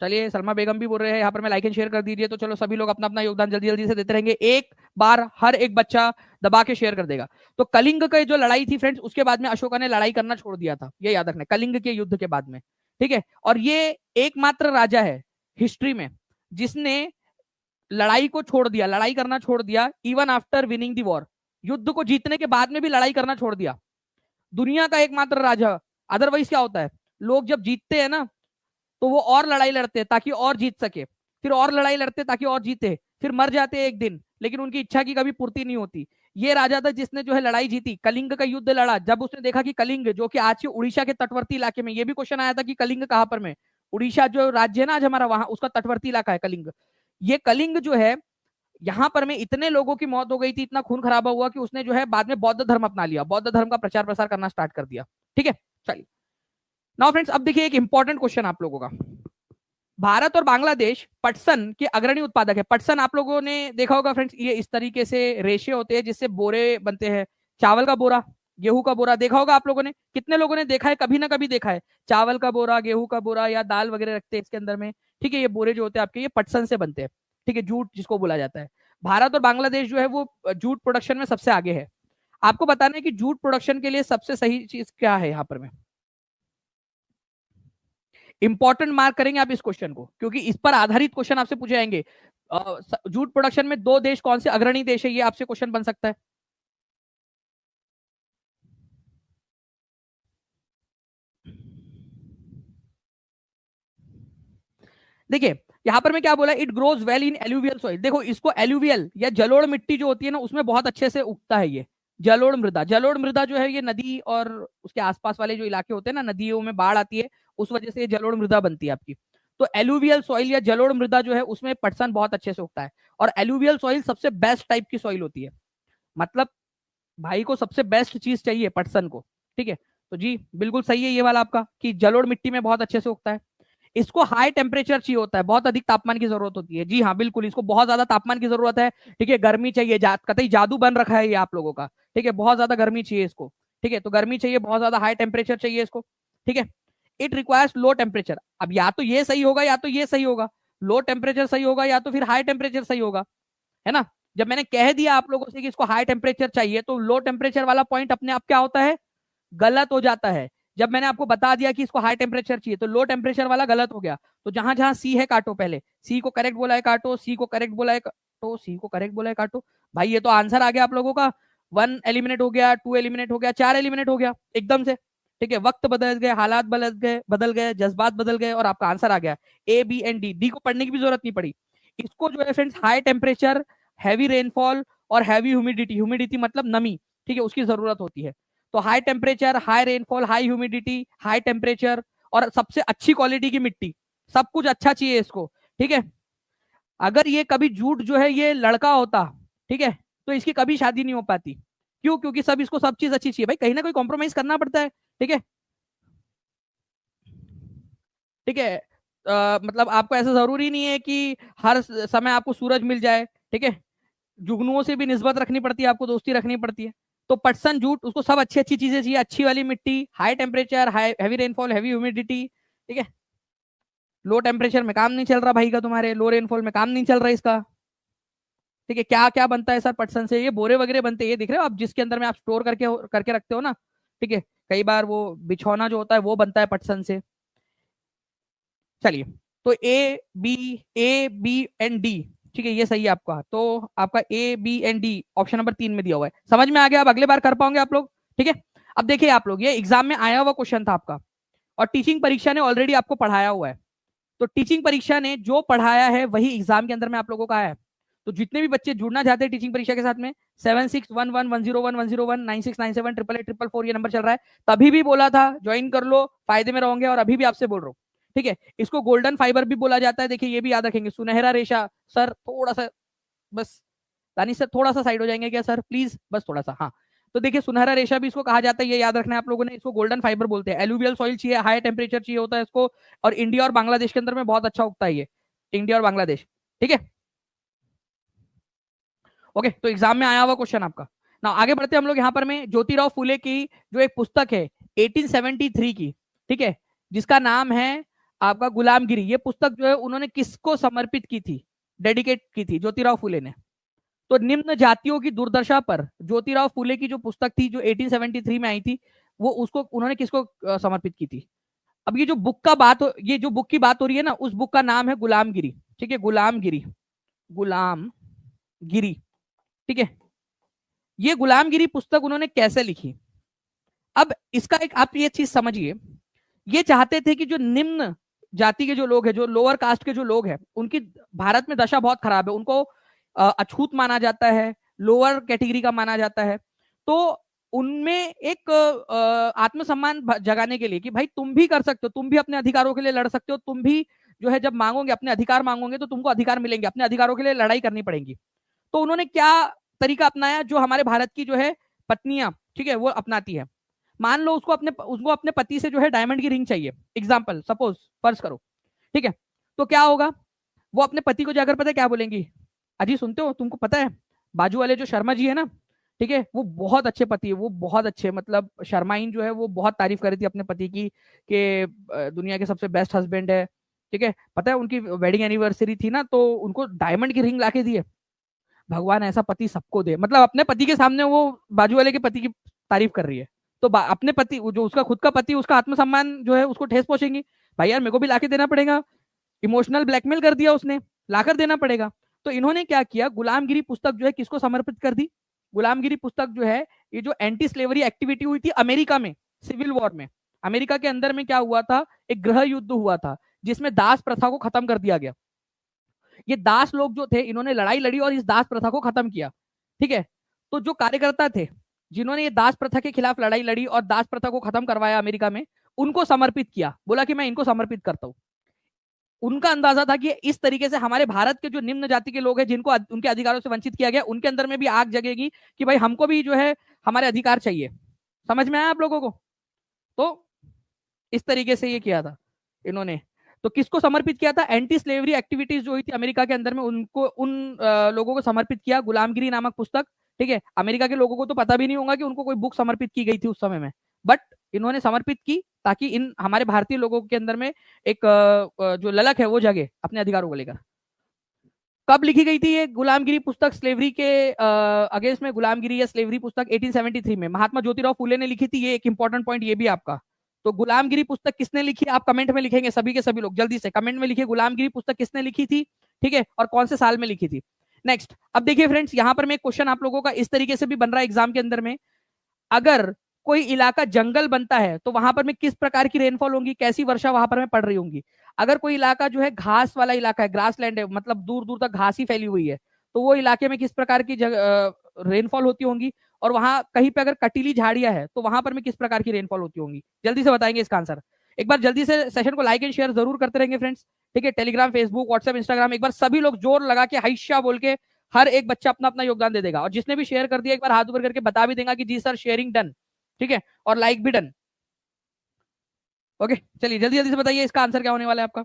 चलिए सलमा बेगम भी बोल रहे हैं यहाँ पर, मैं लाइक एंड शेयर कर दीजिए। तो चलो सभी लोग अपना अपना योगदान जल्दी जल्दी से देते रहेंगे, एक बार हर एक बच्चा दबा के शेयर कर देगा। तो कलिंग की जो लड़ाई थी फ्रेंड्स, उसके बाद में अशोका ने लड़ाई करना छोड़ दिया था, ये याद रखना, कलिंग के युद्ध के बाद में। ठीक है, और ये एकमात्र राजा है हिस्ट्री में जिसने लड़ाई को छोड़ दिया, लड़ाई करना छोड़ दिया, इवन आफ्टर विनिंग दी वॉर, युद्ध को जीतने के बाद में भी लड़ाई करना छोड़ दिया। दुनिया का एकमात्र राजा। अदरवाइज क्या होता है, लोग जब जीतते हैं ना तो वो और लड़ाई लड़ते हैं ताकि और जीत सके, फिर और लड़ाई लड़ते ताकि और जीते, फिर मर जाते हैं एक दिन, लेकिन उनकी इच्छा की कभी पूर्ति नहीं होती। ये राजा था जिसने जो है लड़ाई जीती, कलिंग का युद्ध लड़ा। जब उसने देखा कि कलिंग जो कि आज के उड़ीसा के तटवर्ती इलाके में, ये भी क्वेश्चन आया था कि कलिंग कहां पर में, उड़ीसा जो राज्य है ना आज हमारा, वहां उसका तटवर्ती इलाका है कलिंग। ये कलिंग जो है यहाँ पर में इतने लोगों की मौत हो गई थी, इतना खून खराबा हुआ कि उसने जो है बाद में बौद्ध धर्म अपना लिया, बौद्ध धर्म का प्रचार प्रसार करना स्टार्ट कर दिया। ठीक है, चलिए नाउ फ्रेंड्स, अब देखिए एक इंपॉर्टेंट क्वेश्चन आप लोगों का। भारत और बांग्लादेश पटसन के अग्रणी उत्पादक है। पटसन आप लोगों ने देखा होगा फ्रेंड्स, ये इस तरीके से रेशे होते हैं जिससे बोरे बनते हैं, चावल का बोरा, गेहूं का बोरा, देखा होगा आप लोगों ने, कितने लोगों ने देखा है, कभी ना कभी देखा है, चावल का बोरा, गेहूं का बोरा या दाल वगैरह रखते हैं इसके अंदर में। ठीक है, ये बोरे जो होते हैं आपके, ये पटसन से बनते हैं। ठीक है, जूट जिसको बोला जाता है। भारत और बांग्लादेश जो है वो जूट प्रोडक्शन में सबसे आगे है। आपको बताना है कि जूट प्रोडक्शन के लिए सबसे सही चीज क्या है यहाँ पर में। इंपॉर्टेंट मार्क करेंगे आप इस क्वेश्चन को, क्योंकि इस पर आधारित क्वेश्चन आपसे पूछे जाएंगे। जूट प्रोडक्शन में दो देश कौन से अग्रणी देश है, ये आपसे क्वेश्चन बन सकता है। देखिए यहां पर मैं क्या बोला, it grows well in alluvial soil. देखो इसको एल्यूवियल या जलोढ़ मिट्टी जो होती है ना, उसमें बहुत अच्छे से उगता है ये जलोढ़ मृदा। जलोढ़ मृदा जो है ये नदी और उसके आसपास वाले जो इलाके होते हैं ना, नदियों में बाढ़ आती है, उस वजह से ये जलोढ़ मृदा बनती है आपकी। तो एलुवियल सॉइल या जलोढ़ मृदा जो है उसमें पटसन बहुत अच्छे से उगता है। और एलुवियल सॉइल सबसे बेस्ट टाइप की सॉइल होती है, मतलब भाई को सबसे बेस्ट चीज चाहिए पटसन को। ठीक है, तो जी बिल्कुल सही है ये वाला आपका, कि जलोढ़ मिट्टी में बहुत अच्छे से उगता है। इसको हाई टेम्परेचर चाहिए होता है, बहुत अधिक तापमान की जरूरत होती है। जी हाँ बिल्कुल, इसको बहुत ज्यादा तापमान की जरूरत है। ठीक है, गर्मी चाहिए, कतई जादू बन रखा है ये आप लोगों का। ठीक है, बहुत ज्यादा गर्मी चाहिए इसको। ठीक है, तो गर्मी चाहिए, बहुत ज्यादा हाई टेम्परेचर चाहिए इसको। ठीक है, इट रिक्वायर्स लो टेम्परेचर। अब या तो ये सही होगा या तो ये सही होगा, लो टेम्परेचर सही होगा या तो फिर हाई टेम्परेचर सही होगा, है ना। जब मैंने कह दिया आप लोगों से कि इसको हाई टेम्परेचर चाहिए, तो लो टेम्परेचर वाला पॉइंट अपने आप क्या होता है, गलत हो जाता है। जब मैंने आपको बता दिया कि इसको हाई टेम्परेचर चाहिए, तो लो टेम्परेचर वाला गलत हो गया। तो जहां जहां सी है काटो, पहले सी को करेक्ट बोला है काटो, सी को करेक्ट बोला है काटो, सी को करेक्ट बोला है काटो। भाई ये तो आंसर आ गया आप लोगों का, 1 एलिमिनेट हो गया, 2 एलिमिनेट हो गया, 4 एलिमिनेट हो गया एकदम से। ठीक है, वक्त बदल गए, हालात बदल गए, जज्बात बदल गए, और आपका आंसर आ गया A B and D. D को पढ़ने की भी जरूरत नहीं पड़ी। इसको जो है friends high temperature, heavy rainfall और हैवी ह्यूमिडिटी, ह्यूमिडिटी मतलब नमी, ठीक है, उसकी जरूरत होती है। तो high temperature, high rainfall, high humidity, high temperature और सबसे अच्छी क्वालिटी की मिट्टी, सब कुछ अच्छा चाहिए इसको। ठीक है, अगर ये कभी जूट जो है ये लड़का होता, ठीक है, तो इसकी कभी शादी नहीं हो पाती। क्यों? क्योंकि सब इसको सब चीज अच्छी चाहिए भाई, कहीं ना कोई कॉम्प्रोमाइज करना पड़ता है। ठीक है, ठीक है, मतलब आपको ऐसा जरूरी नहीं है कि हर समय आपको सूरज मिल जाए। ठीक है, जुगनुओं से भी निस्बत रखनी पड़ती है, आपको दोस्ती रखनी पड़ती है। तो पटसन जूट, उसको सब अच्छी अच्छी चीजें चाहिए, अच्छी वाली मिट्टी, high temperature, high heavy rainfall, heavy humidity. ठीक है, लो टेम्परेचर में काम नहीं चल रहा भाई का, तुम्हारे लो रेनफॉल में काम नहीं चल रहा इसका। ठीक है, क्या क्या बनता है सर पटसन से, ये बोरे वगैरह बनते हैं, ये दिख रहे हो आप, जिसके अंदर में आप स्टोर करके करके रखते हो ना। ठीक है, कई बार वो बिछौना जो होता है वो बनता है पटसन से। चलिए, तो ए बी एंड डी, ठीक है, ये सही है आपका। तो आपका A B and D option number 3 में दिया हुआ है। समझ में आ गया, अब अगले बार कर पाओगे आप लोग। ठीक है, अब देखिए आप लोग, ये एग्जाम में आया हुआ क्वेश्चन था आपका, और टीचिंग परीक्षा ने ऑलरेडी आपको पढ़ाया हुआ है। तो टीचिंग परीक्षा ने जो पढ़ाया है वही एग्जाम के अंदर में आप लोगों का आया है। तो जितने भी बच्चे जुड़ना चाहते हैं टीचिंग परीक्षा के साथ में 7611101101 9697 888 444 ये नंबर चल रहा है, तभी भी बोला था ज्वाइन कर लो, फायदे में रहोगे, और अभी भी आपसे बोल रहा हूँ, ठीक है। इसको गोल्डन फाइबर भी बोला जाता है, देखिए ये भी याद रखेंगे, सुनहरा रेशा। सर थोड़ा सा बस, दानिश सर थोड़ा सा साइड हो जाएंगे क्या सर, प्लीज, बस थोड़ा सा, हाँ। तो देखिए सुनहरा रेशा भी इसको कहा जाता है, ये याद रखना है आप लोगों ने। इसको गोल्डन फाइबर बोलते हैं। एलुवियल सॉइल चाहिए, हाई टेम्परेचर चाहिए होता है इसको, और इंडिया और बांग्लादेश के अंदर में बहुत अच्छा उगता है ये, इंडिया और बांग्लादेश, ठीक है। ओके, तो एग्जाम में आया हुआ क्वेश्चन आपका ना। आगे बढ़ते हम लोग यहाँ पर में ज्योतिराव फुले की जो एक पुस्तक है 1873 की, ठीक है, जिसका नाम है आपका गुलामगिरी। ये पुस्तक जो है उन्होंने किसको समर्पित की थी, डेडिकेट की थी ज्योतिराव फुले ने। तो निम्न जातियों की दुर्दशा पर ज्योतिराव फुले की जो पुस्तक थी जो 1873 में आई थी, वो उसको उन्होंने किसको समर्पित की थी। अब ये जो बुक का बात ये जो बुक की बात हो रही है ना, उस बुक का नाम है गुलामगिरी, ठीक है, गुलामगिरी, गुलामगिरी, ठीक है। ये गुलामगिरी पुस्तक उन्होंने कैसे लिखी। अब इसका एक आप ये चीज समझिए, ये चाहते थे कि जो निम्न जाति के जो लोग हैं, जो लोअर कास्ट के जो लोग हैं, उनकी भारत में दशा बहुत खराब है, उनको अछूत माना जाता है, लोअर कैटेगरी का माना जाता है। तो उनमें एक आत्मसम्मान जगाने के लिए कि भाई तुम भी कर सकते हो, तुम भी अपने अधिकारों के लिए लड़ सकते हो, तुम भी जो है जब मांगोगे अपने अधिकार मांगोगे तो तुमको अधिकार मिलेंगे, अपने अधिकारों के लिए लड़ाई करनी पड़ेगी। तो उन्होंने क्या तरीका अपनाया जो हमारे भारत की जो है पत्नियां, ठीक है, वो अपनाती है। मान लो उसको अपने पति से जो है डायमंड की रिंग चाहिए, एग्जाम्पल सपोज फर्ज करो, ठीक है। तो क्या होगा, वो अपने पति को जाकर पता है क्या बोलेंगी, अजी सुनते हो, तुमको पता है बाजू वाले जो शर्मा जी है ना, ठीक है, वो बहुत अच्छे पति है, वो बहुत अच्छे, मतलब शर्माइन जो है वो बहुत तारीफ कर रही थी अपने पति की कि दुनिया के सबसे बेस्ट हस्बैंड है, ठीक है। पता है उनकी वेडिंग एनिवर्सरी थी ना, तो उनको डायमंड की रिंग लाके दी है। भगवान ऐसा पति सबको दे, मतलब अपने पति के सामने वो बाजू वाले के पति की तारीफ कर रही है। तो अपने पति जो उसका खुद का पति, उसका आत्मसम्मान जो है उसको ठेस पहुंचेंगी, भाई यार मेरे को भी लाके देना पड़ेगा, इमोशनल ब्लैकमेल कर दिया उसने, लाकर देना पड़ेगा। तो इन्होंने क्या किया, गुलामगिरी पुस्तक जो है किसको समर्पित कर दी। गुलामगिरी पुस्तक जो है, ये जो एंटी स्लेवरी एक्टिविटी हुई थी अमेरिका में, सिविल वॉर में, अमेरिका के अंदर में क्या हुआ था, एक गृह युद्ध हुआ था जिसमें दास प्रथा को खत्म कर दिया गया। ये दास लोग जो थे इन्होंने लड़ाई लड़ी और इस दास प्रथा को खत्म किया, ठीक है। तो जो कार्यकर्ता थे जिन्होंने ये दास प्रथा के खिलाफ लड़ाई लड़ी और दास प्रथा को खत्म करवाया अमेरिका में, उनको समर्पित किया, बोला कि मैं इनको समर्पित करता हूं। उनका अंदाजा था कि इस तरीके से हमारे भारत के जो निम्न जाति के लोग हैं जिनको उनके अधिकारों से वंचित किया गया, उनके अंदर में भी आग जगेगी कि भाई हमको भी जो है हमारे अधिकार चाहिए। समझ में आया आप लोगों को। तो इस तरीके से ये किया था इन्होंने। तो किसको समर्पित किया था, एंटी स्लेवरी एक्टिविटीज जो हुई थी अमेरिका के अंदर में, उनको उन लोगों को समर्पित किया, गुलामगिरी नामक पुस्तक, ठीक है। अमेरिका के लोगों को तो पता भी नहीं होगा कि उनको कोई बुक समर्पित की गई थी उस समय में, बट इन्होंने समर्पित की ताकि इन हमारे भारतीय लोगों के अंदर में एक जो ललक है वो जगे अपने अधिकारों को लेकर। कब लिखी गई थी ये गुलामगिरी पुस्तक, स्लेवरी के अगेंस्ट में गुलामगिरी या स्लेवरी पुस्तक 1873 में महात्मा ज्योतिराव फुले ने लिखी थी। ये एक इंपॉर्टेंट पॉइंट ये भी आपका। तो गुलामगिरी पुस्तक किसने लिखी, आप कमेंट में लिखेंगे सभी के सभी लोग, जल्दी से कमेंट में लिखिए गुलामगिरी पुस्तक किसने लिखी थी, ठीक है, और कौन से साल में लिखी थी। नेक्स्ट, अब देखिए फ्रेंड्स, यहाँ पर मैं क्वेश्चन आप लोगों का इस तरीके से भी बन रहा है एग्जाम के अंदर में, अगर कोई इलाका जंगल बनता है तो वहां पर में किस प्रकार की रेनफॉल होगी, कैसी वर्षा वहां पर में पड़ रही होंगी। अगर कोई इलाका जो है घास वाला इलाका है, ग्रास लैंड है, मतलब दूर दूर तक घास ही फैली हुई है, तो वो इलाके में किस प्रकार की रेनफॉल होती होंगी। और वहां कहीं पे अगर कटीली झाड़ियां है तो वहां पर में किस प्रकार की रेनफॉल होती होंगी, जल्दी से बताएंगे इसका आंसर। एक बार जल्दी से सेशन को लाइक एंड शेयर जरूर करते रहेंगे फ्रेंड्स, ठीक है। टेलीग्राम, फेसबुक, व्हाट्सएप, इंस्टाग्राम, एक बार सभी लोग जोर लगा के हाइशा बोल के हर एक बच्चा अपना अपना योगदान दे देगा, और जिसने भी शेयर कर दिया एक बार हाथ ऊपर करके बता भी देगा कि जी सर शेयरिंग डन, ठीक है, और लाइक भी डन। ओके, चलिए जल्दी जल्दी से बताइए इसका आंसर क्या होने वाला है आपका।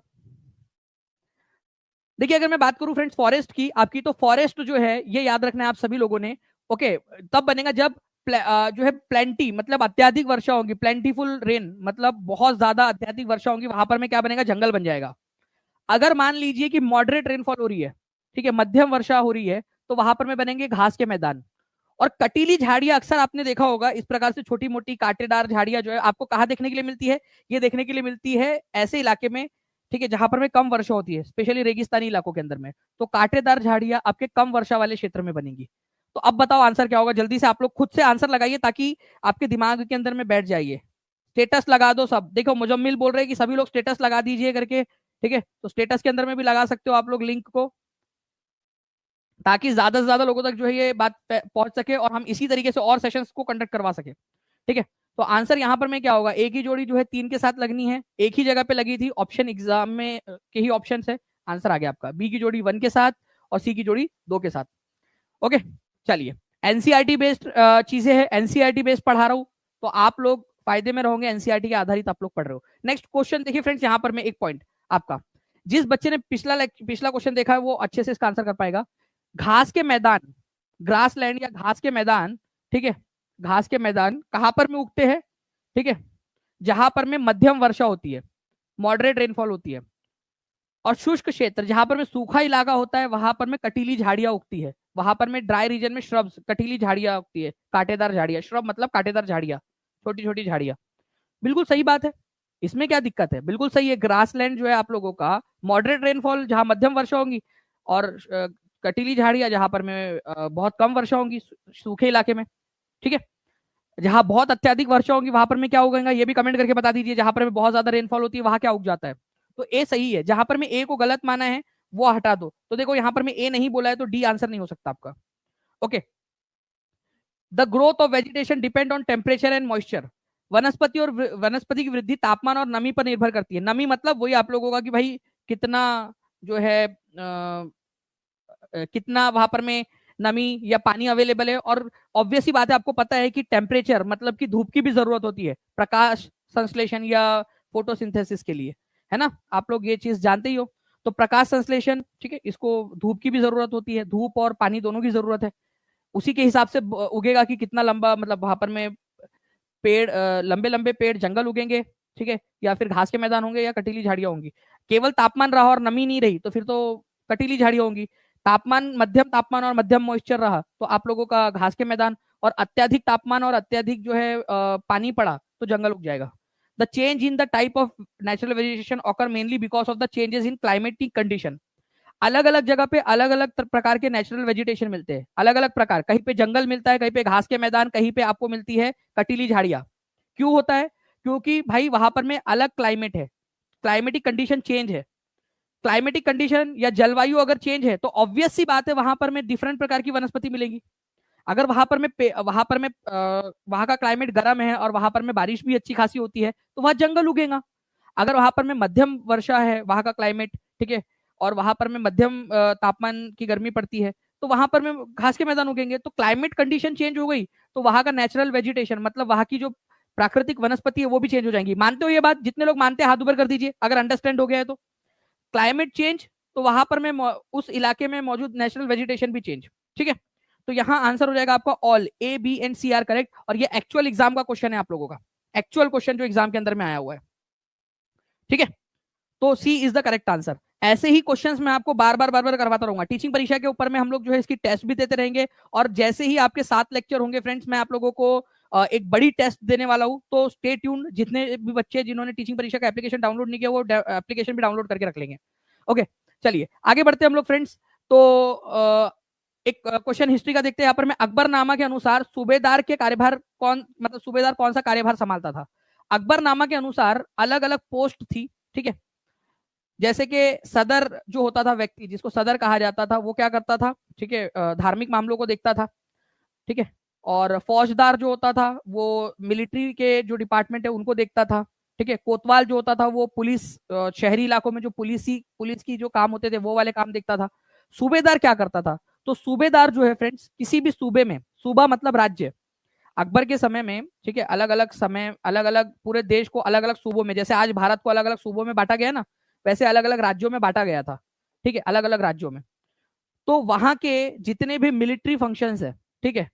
देखिए अगर मैं बात करूं फ्रेंड्स फॉरेस्ट की आपकी, तो फॉरेस्ट जो है ये याद रखना है आप सभी लोगों ने, ओके, तब बनेगा जब जो है प्लेंटी, मतलब अत्याधिक वर्षा होगी, प्लेंटीफुल रेन, मतलब बहुत ज्यादा अत्याधिक वर्षा होगी, वहां पर में क्या बनेगा, जंगल बन जाएगा। अगर मान लीजिए कि मॉडरेट रेनफॉल हो रही है, ठीक है, मध्यम वर्षा हो रही है, तो वहां पर में बनेंगे घास के मैदान। और कटीली झाड़ियां अक्सर आपने देखा होगा, इस प्रकार से छोटी मोटी कांटेदार झाड़ियां जो है आपको कहाँ देखने के लिए मिलती है, ये देखने के लिए मिलती है ऐसे इलाके में, ठीक है, जहां पर में कम वर्षा होती है, स्पेशली रेगिस्तानी इलाकों के अंदर में। तो कांटेदार झाड़ियां आपके कम वर्षा वाले क्षेत्र में बनेंगी। तो अब बताओ आंसर क्या होगा, जल्दी से आप लोग खुद से आंसर लगाइए ताकि आपके दिमाग के अंदर में बैठ जाइए। स्टेटस लगा दो सब, देखो मुजम्मिल बोल रहे हैं कि सभी लोग स्टेटस लगा दीजिए करके, ठीक है, तो स्टेटस के अंदर में भी लगा सकते हो आप लोग लिंक को, ताकि ज्यादा से ज्यादा लोगों तक जो है ये बात पहुंच सके और हम इसी तरीके से और सेशंस को कंडक्ट करवा सके। ठीक है, तो आंसर यहाँ पर में क्या होगा, एक ही जोड़ी जो है 3 के साथ लगनी है, एक ही जगह पे लगी थी, ऑप्शन एग्जाम में के ही ऑप्शन है, आंसर आ गया आपका बी की जोड़ी 1 के साथ और सी की जोड़ी 2 के साथ। ओके, चलिए एनसीईआरटी बेस्ड चीजें हैं, एनसीईआरटी बेस्ड पढ़ा रहा हूं, तो आप लोग फायदे में रहोगे, एनसीईआरटी के आधारित आप लोग पढ़ रहे हो। नेक्स्ट क्वेश्चन देखिए फ्रेंड्स, यहाँ पर मैं एक पॉइंट आपका, जिस बच्चे ने पिछला क्वेश्चन देखा है वो अच्छे से इसका आंसर कर पाएगा। घास के मैदान, ग्रास लैंड या घास के मैदान, ठीक है, घास के मैदान कहां पर में उगते हैं, ठीक है, जहां पर में मध्यम वर्षा होती है, मॉडरेट रेनफॉल होती है, और शुष्क क्षेत्र जहां पर में सूखा इलाका होता है वहां पर में कटीली झाड़ियां उगती है, वहां पर में ड्राई रीजन में श्रब्स, कटीली झाड़ियां उगती है, कांटेदार झाड़ियां, श्रब मतलब कांटेदार झाड़ियां, छोटी छोटी झाड़ियां। बिल्कुल सही बात है, इसमें क्या दिक्कत है, बिल्कुल सही है। ग्रासलैंड जो है आप लोगों का मॉडरेट रेनफॉल जहां मध्यम वर्षा होगी, और कटीली झाड़ियां जहां पर में बहुत कम वर्षा होगी सूखे इलाके में। ठीक है, जहां बहुत अत्यधिक वर्षा होगी वहां पर में क्या उगेगा ये भी कमेंट करके बता दीजिए, जहां पर में बहुत ज्यादा रेनफॉल होती है वहां क्या उग जाता है। तो ए सही है, जहां पर में ए को गलत माना है वो हटा दो। तो देखो यहां पर में ए नहीं बोला है तो डी आंसर नहीं हो सकता आपका। Okay, the growth of vegetation depend on temperature and moisture. वनस्पति की वृद्धि तापमान और नमी पर निर्भर करती है। नमी मतलब वही आप लोगों का कि भाई कितना जो है कितना वहां पर में नमी या पानी अवेलेबल है, और ऑब्वियस ही बात है आपको पता है कि टेम्परेचर मतलब कि धूप की भी जरूरत होती है प्रकाश संश्लेषण या फोटोसिंथेसिस के लिए, है ना, आप लोग ये चीज जानते ही हो। तो प्रकाश संश्लेषण, ठीक है, इसको धूप की भी जरूरत होती है, धूप और पानी दोनों की जरूरत है। उसी के हिसाब से उगेगा कि कितना लंबा, मतलब वहां पर में पेड़, लंबे लंबे पेड़ जंगल उगेंगे, ठीक है, या फिर घास के मैदान होंगे या कटीली झाड़ियां होंगी। केवल तापमान रहा और नमी नहीं रही तो फिर तो कटीली झाड़ियां होंगी। तापमान, मध्यम तापमान और मध्यम मॉइस्चर रहा तो आप लोगों का घास के मैदान, और अत्यधिक तापमान और अत्यधिक जो है पानी पड़ा तो जंगल उग जाएगा। The change in the type of natural vegetation occur mainly because of the changes in climatic condition. अलग अलग जगह पे अलग अलग प्रकार के नेचुरल वेजिटेशन मिलते हैं, अलग अलग प्रकार, कहीं पे जंगल मिलता है, कहीं पे घास के मैदान, कहीं पे आपको मिलती है कटीली झाड़ियां। क्यों होता है, क्योंकि भाई वहां पर में अलग क्लाइमेट है, क्लाइमेटिक कंडीशन चेंज है। क्लाइमेटिक कंडीशन या जलवायु अगर चेंज है तो ऑब्वियस सी बात है वहां पर में डिफरेंट प्रकार की वनस्पति मिलेगी। अगर वहां का क्लाइमेट गर्म है और वहां पर में बारिश भी अच्छी खासी होती है तो वहां जंगल उगेगा। अगर वहां पर में मध्यम वर्षा है वहां का क्लाइमेट, ठीक है, और वहां पर में मध्यम तापमान की गर्मी पड़ती है तो वहां पर में घास के मैदान उगेंगे। तो क्लाइमेट कंडीशन चेंज हो गई तो वहां का नेचुरल वेजिटेशन मतलब वहां की जो प्राकृतिक वनस्पति है वो भी चेंज हो जाएंगी। मानते हो ये बात? जितने लोग मानते हैं हाथ ऊपर कर दीजिए अगर अंडरस्टैंड हो गया है तो। क्लाइमेट चेंज तो वहां पर में उस इलाके में मौजूद नेचुरल वेजिटेशन भी चेंज। ठीक है, तो यहां आंसर हो जाएगा आपका all, A B and C are correct. और ये एक्चुअल एग्जाम का क्वेश्चन है आप लोगों का, एक्चुअल क्वेश्चन जो एग्जाम के अंदर में आया हुआ है। ठीक है, तो सी इज द करेक्ट आंसर। ऐसे ही क्वेश्चंस मैं आपको बार बार करवाता रहूंगा। टीचिंग परीक्षा के ऊपर में हम लोग जो है इसकी टेस्ट भी देते रहेंगे, और जैसे ही आपके 7 लेक्चर होंगे फ्रेंड्स मैं आप लोगों को एक बड़ी टेस्ट देने वाला हूं। तो स्टे ट्यून्ड, जितने भी बच्चे जिन्होंने टीचिंग परीक्षा का एप्लीकेशन डाउनलोड नहीं किया वो एप्लीकेशन भी डाउनलोड करके रख लेंगे। ओके, चलिए आगे बढ़ते हैं हम लोग फ्रेंड्स। तो एक क्वेश्चन हिस्ट्री का देखते हैं। यहाँ पर मैं अकबरनामा के अनुसार सूबेदार के कार्यभार कौन, मतलब सूबेदार कौन सा कार्यभार संभालता था। अकबरनामा के अनुसार अलग अलग पोस्ट थी, ठीक है, जैसे कि सदर जो होता था व्यक्ति जिसको सदर कहा जाता था वो क्या करता था, ठीक है, धार्मिक मामलों को देखता था, ठीक है, और फौजदार जो होता था वो मिलिट्री के जो डिपार्टमेंट है उनको देखता था, ठीक है, कोतवाल जो होता था वो पुलिस, शहरी इलाकों में जो पुलिस की जो काम होते थे वो वाले काम देखता था। सूबेदार क्या करता था, तो सूबेदार जो है फ्रेंड्स किसी भी सूबे में, सूबा मतलब राज्य, अकबर के समय में, ठीक है, अलग अलग समय, अलग अलग पूरे देश को अलग अलग सूबों में, जैसे आज भारत को अलग अलग सूबों में बांटा गया ना, वैसे अलग अलग राज्यों में बांटा गया था, ठीक है, अलग अलग राज्यों में। तो वहां के जितने भी मिलिट्री फंक्शंस है, ठीक है,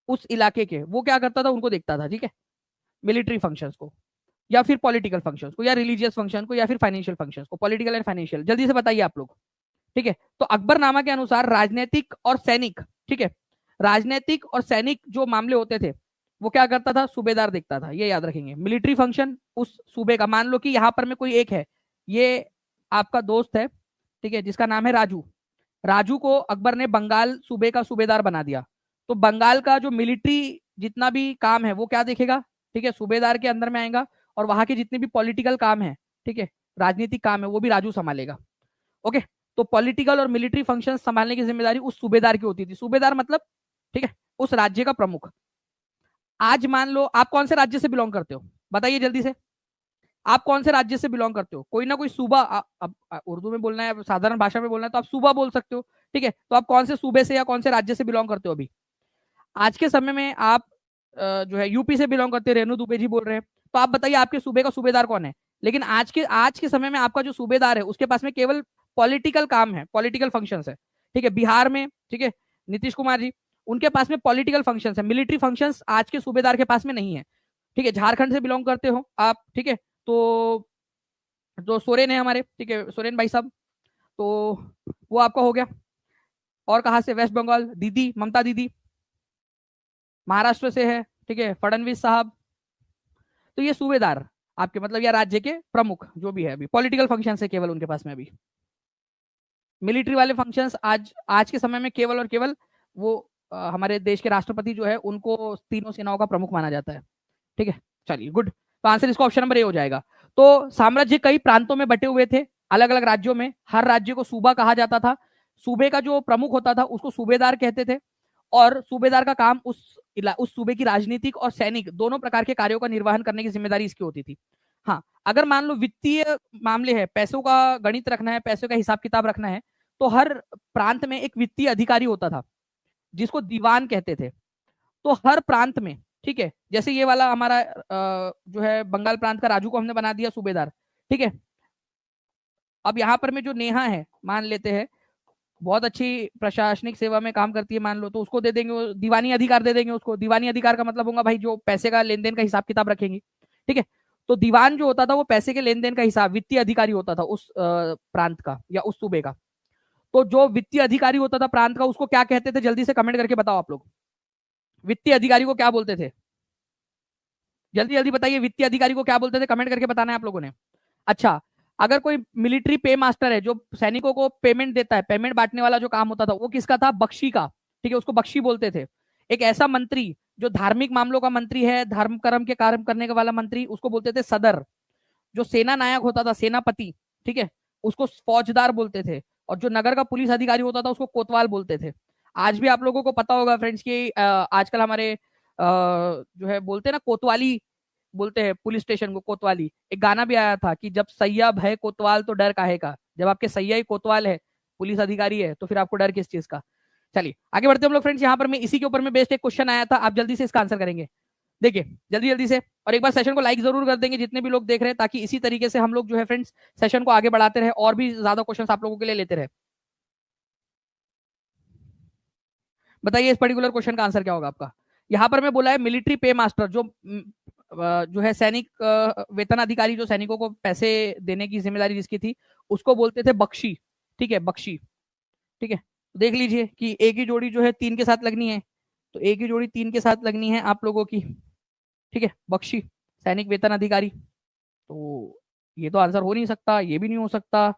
उस इलाके के वो क्या करता था उनको देखता था, ठीक है, मिलिट्री फंक्शंस को या फिर पॉलिटिकल फंक्शंस को या रिलीजियस फंक्शन को या फिर फाइनेंशियल फंक्शंस को, पॉलिटिकल एंड फाइनेंशियल, जल्दी से बताइए आप लोग। ठीक है, तो अकबरनामा के अनुसार राजनीतिक और सैनिक, ठीक है, राजनीतिक और सैनिक जो मामले होते थे वो क्या करता था, सूबेदार देखता था, ये याद रखेंगे। मिलिट्री फंक्शन उस सूबे का, मान लो कि यहां पर में कोई एक है, ये आपका दोस्त है, ठीक है, जिसका नाम है राजू। राजू को अकबर ने बंगाल सूबे का सूबेदार बना दिया, तो बंगाल का जो मिलिट्री जितना भी काम है वो क्या देखेगा, ठीक है, सूबेदार के अंदर में आएगा, और वहां के जितने भी पॉलिटिकल काम है, ठीक है, राजनीतिक काम है वो भी राजू संभालेगा। ओके, तो पॉलिटिकल और मिलिट्री फंक्शन संभालने की जिम्मेदारी उस सूबेदार की होती थी। सूबेदार मतलब, ठीक है, उस राज्य का प्रमुख। आज मान लो आप कौन से राज्य से बिलोंग करते हो, बताइए जल्दी से। आप कौन से राज्य से बिलोंग करते हो? कोई ना कोई सूबा, अब उर्दू में बोलना है, साधारण भाषा में बोलना है तो आप सूबा बोल सकते हो, ठीक है। तो आप कौन से सूबे से या कौन से राज्य से बिलोंग करते हो? अभी आज के समय में आप जो है यूपी से बिलोंग करते हैं, रेणु दुबे जी बोल रहे हैं। तो आप बताइए आपके सूबे का सूबेदार कौन है? लेकिन आज के समय में आपका जो सूबेदार है उसके पास में केवल पॉलिटिकल काम है, पॉलिटिकल फंक्शंस है, ठीक है। बिहार में, ठीक है, नीतीश कुमार जी, उनके पास में पॉलिटिकल फंक्शंस है, मिलिट्री फंक्शंस आज के सूबेदार के पास में नहीं है, ठीक है। झारखंड से बिलोंग करते हो आप, ठीक है, तो जो सोरेन है हमारे, ठीक है, सोरेन भाई साहब, तो वो आपका हो गया। और कहाँ से? वेस्ट बंगाल, दीदी ममता दीदी। महाराष्ट्र से है, ठीक है, फडणवीस साहब। तो ये सूबेदार आपके मतलब या राज्य के प्रमुख जो भी है, अभी पॉलिटिकल फंक्शन है केवल उनके पास में। अभी मिलिट्री वाले फंक्शंस आज आज के समय में केवल और केवल वो हमारे देश के राष्ट्रपति जो है उनको तीनों सेनाओं का प्रमुख माना जाता है, ठीक है। चलिए गुड, तो आंसर इसका ऑप्शन नंबर ए हो जाएगा। तो साम्राज्य कई प्रांतों में बटे हुए थे, अलग अलग राज्यों में, हर राज्य को सूबा कहा जाता था। सूबे का जो प्रमुख होता था उसको सूबेदार कहते थे, और सूबेदार का काम उस सूबे की राजनीतिक और सैनिक दोनों प्रकार के कार्यों का निर्वहन करने की जिम्मेदारी इसकी होती थी। हाँ, अगर मान लो वित्तीय मामले है, पैसों का गणित रखना है, पैसों का हिसाब किताब रखना है, तो हर प्रांत में एक वित्तीय अधिकारी होता था जिसको दीवान कहते थे। तो हर प्रांत में, ठीक है, जैसे ये वाला हमारा जो है बंगाल प्रांत का राजू को हमने बना दिया सूबेदार, ठीक है। अब यहाँ पर में जो नेहा है, मान लेते हैं बहुत अच्छी प्रशासनिक सेवा में काम करती है मान लो, तो उसको दे देंगे दीवानी अधिकार, दे देंगे उसको। दीवानी अधिकार का मतलब होगा भाई जो पैसे का लेन देन का हिसाब किताब रखेंगे, ठीक है। तो दीवान जो होता था वो पैसे के लेन देन का हिसाब, वित्तीय अधिकारी होता था उस प्रांत का या उस सूबे का। तो जो वित्तीय अधिकारी होता था प्रांत का उसको क्या कहते थे? जल्दी से कमेंट करके बताओ आप लोग, वित्तीय अधिकारी को क्या बोलते थे? जल्दी जल्दी बताइए, वित्तीय अधिकारी को क्या बोलते थे? कमेंट करके बताना है आप लोगों ने। अच्छा, अगर कोई मिलिट्री पे मास्टर है जो सैनिकों को पेमेंट देता है, पेमेंट बांटने वाला जो काम होता था वो किसका था? बख्शी का, ठीक है, उसको बख्शी बोलते थे। एक ऐसा मंत्री जो धार्मिक मामलों का मंत्री है, धर्म कर्म के कार्य करने वाला मंत्री, उसको बोलते थे सदर। जो सेना नायक होता था, सेनापति, ठीक है, उसको फौजदार बोलते थे। और जो नगर का पुलिस अधिकारी होता था उसको कोतवाल बोलते थे। आज भी आप लोगों को पता होगा फ्रेंड्स की आजकल हमारे जो है बोलते हैं ना कोतवाली, बोलते हैं पुलिस स्टेशन को कोतवाली। एक गाना भी आया था कि जब सैया भय कोतवाल तो डर काहे का। जब आपके सैया ही कोतवाल है, पुलिस अधिकारी है, तो फिर आपको डर किस चीज का? चलिए आगे बढ़ते हैं हम लोग फ्रेंड्स। यहाँ पर मैं इसी के ऊपर में बेस्ड एक क्वेश्चन आया था, आप जल्दी से इसका आंसर करेंगे। देखिए जल्दी जल्दी से, और एक बार सेशन को लाइक जरूर कर देंगे जितने भी लोग देख रहे हैं, ताकि इसी तरीके से हम लोग जो है फ्रेंड्स सेशन को आगे बढ़ाते रहे और भी ज्यादा क्वेश्चन आप लोगों के लिए लेते रहे। बताइए इस पर्टिकुलर क्वेश्चन का आंसर क्या होगा आपका? यहाँ पर मैं बोला है मिलिट्री पे मास्टर, जो है सैनिक वेतन अधिकारी, जो सैनिकों को पैसे देने की जिम्मेदारी जिसकी थी, उसको बोलते थे बख्शी, ठीक है, बख्शी, ठीक है। देख लीजिए कि एक ही जोड़ी जो है 3 के साथ लगनी है, तो एक ही जोड़ी 3 के साथ लगनी है आप लोगों की, ठीक है, बख्शी सैनिक वेतन अधिकारी। तो ये तो आंसर हो नहीं सकता, ये भी नहीं हो सकता,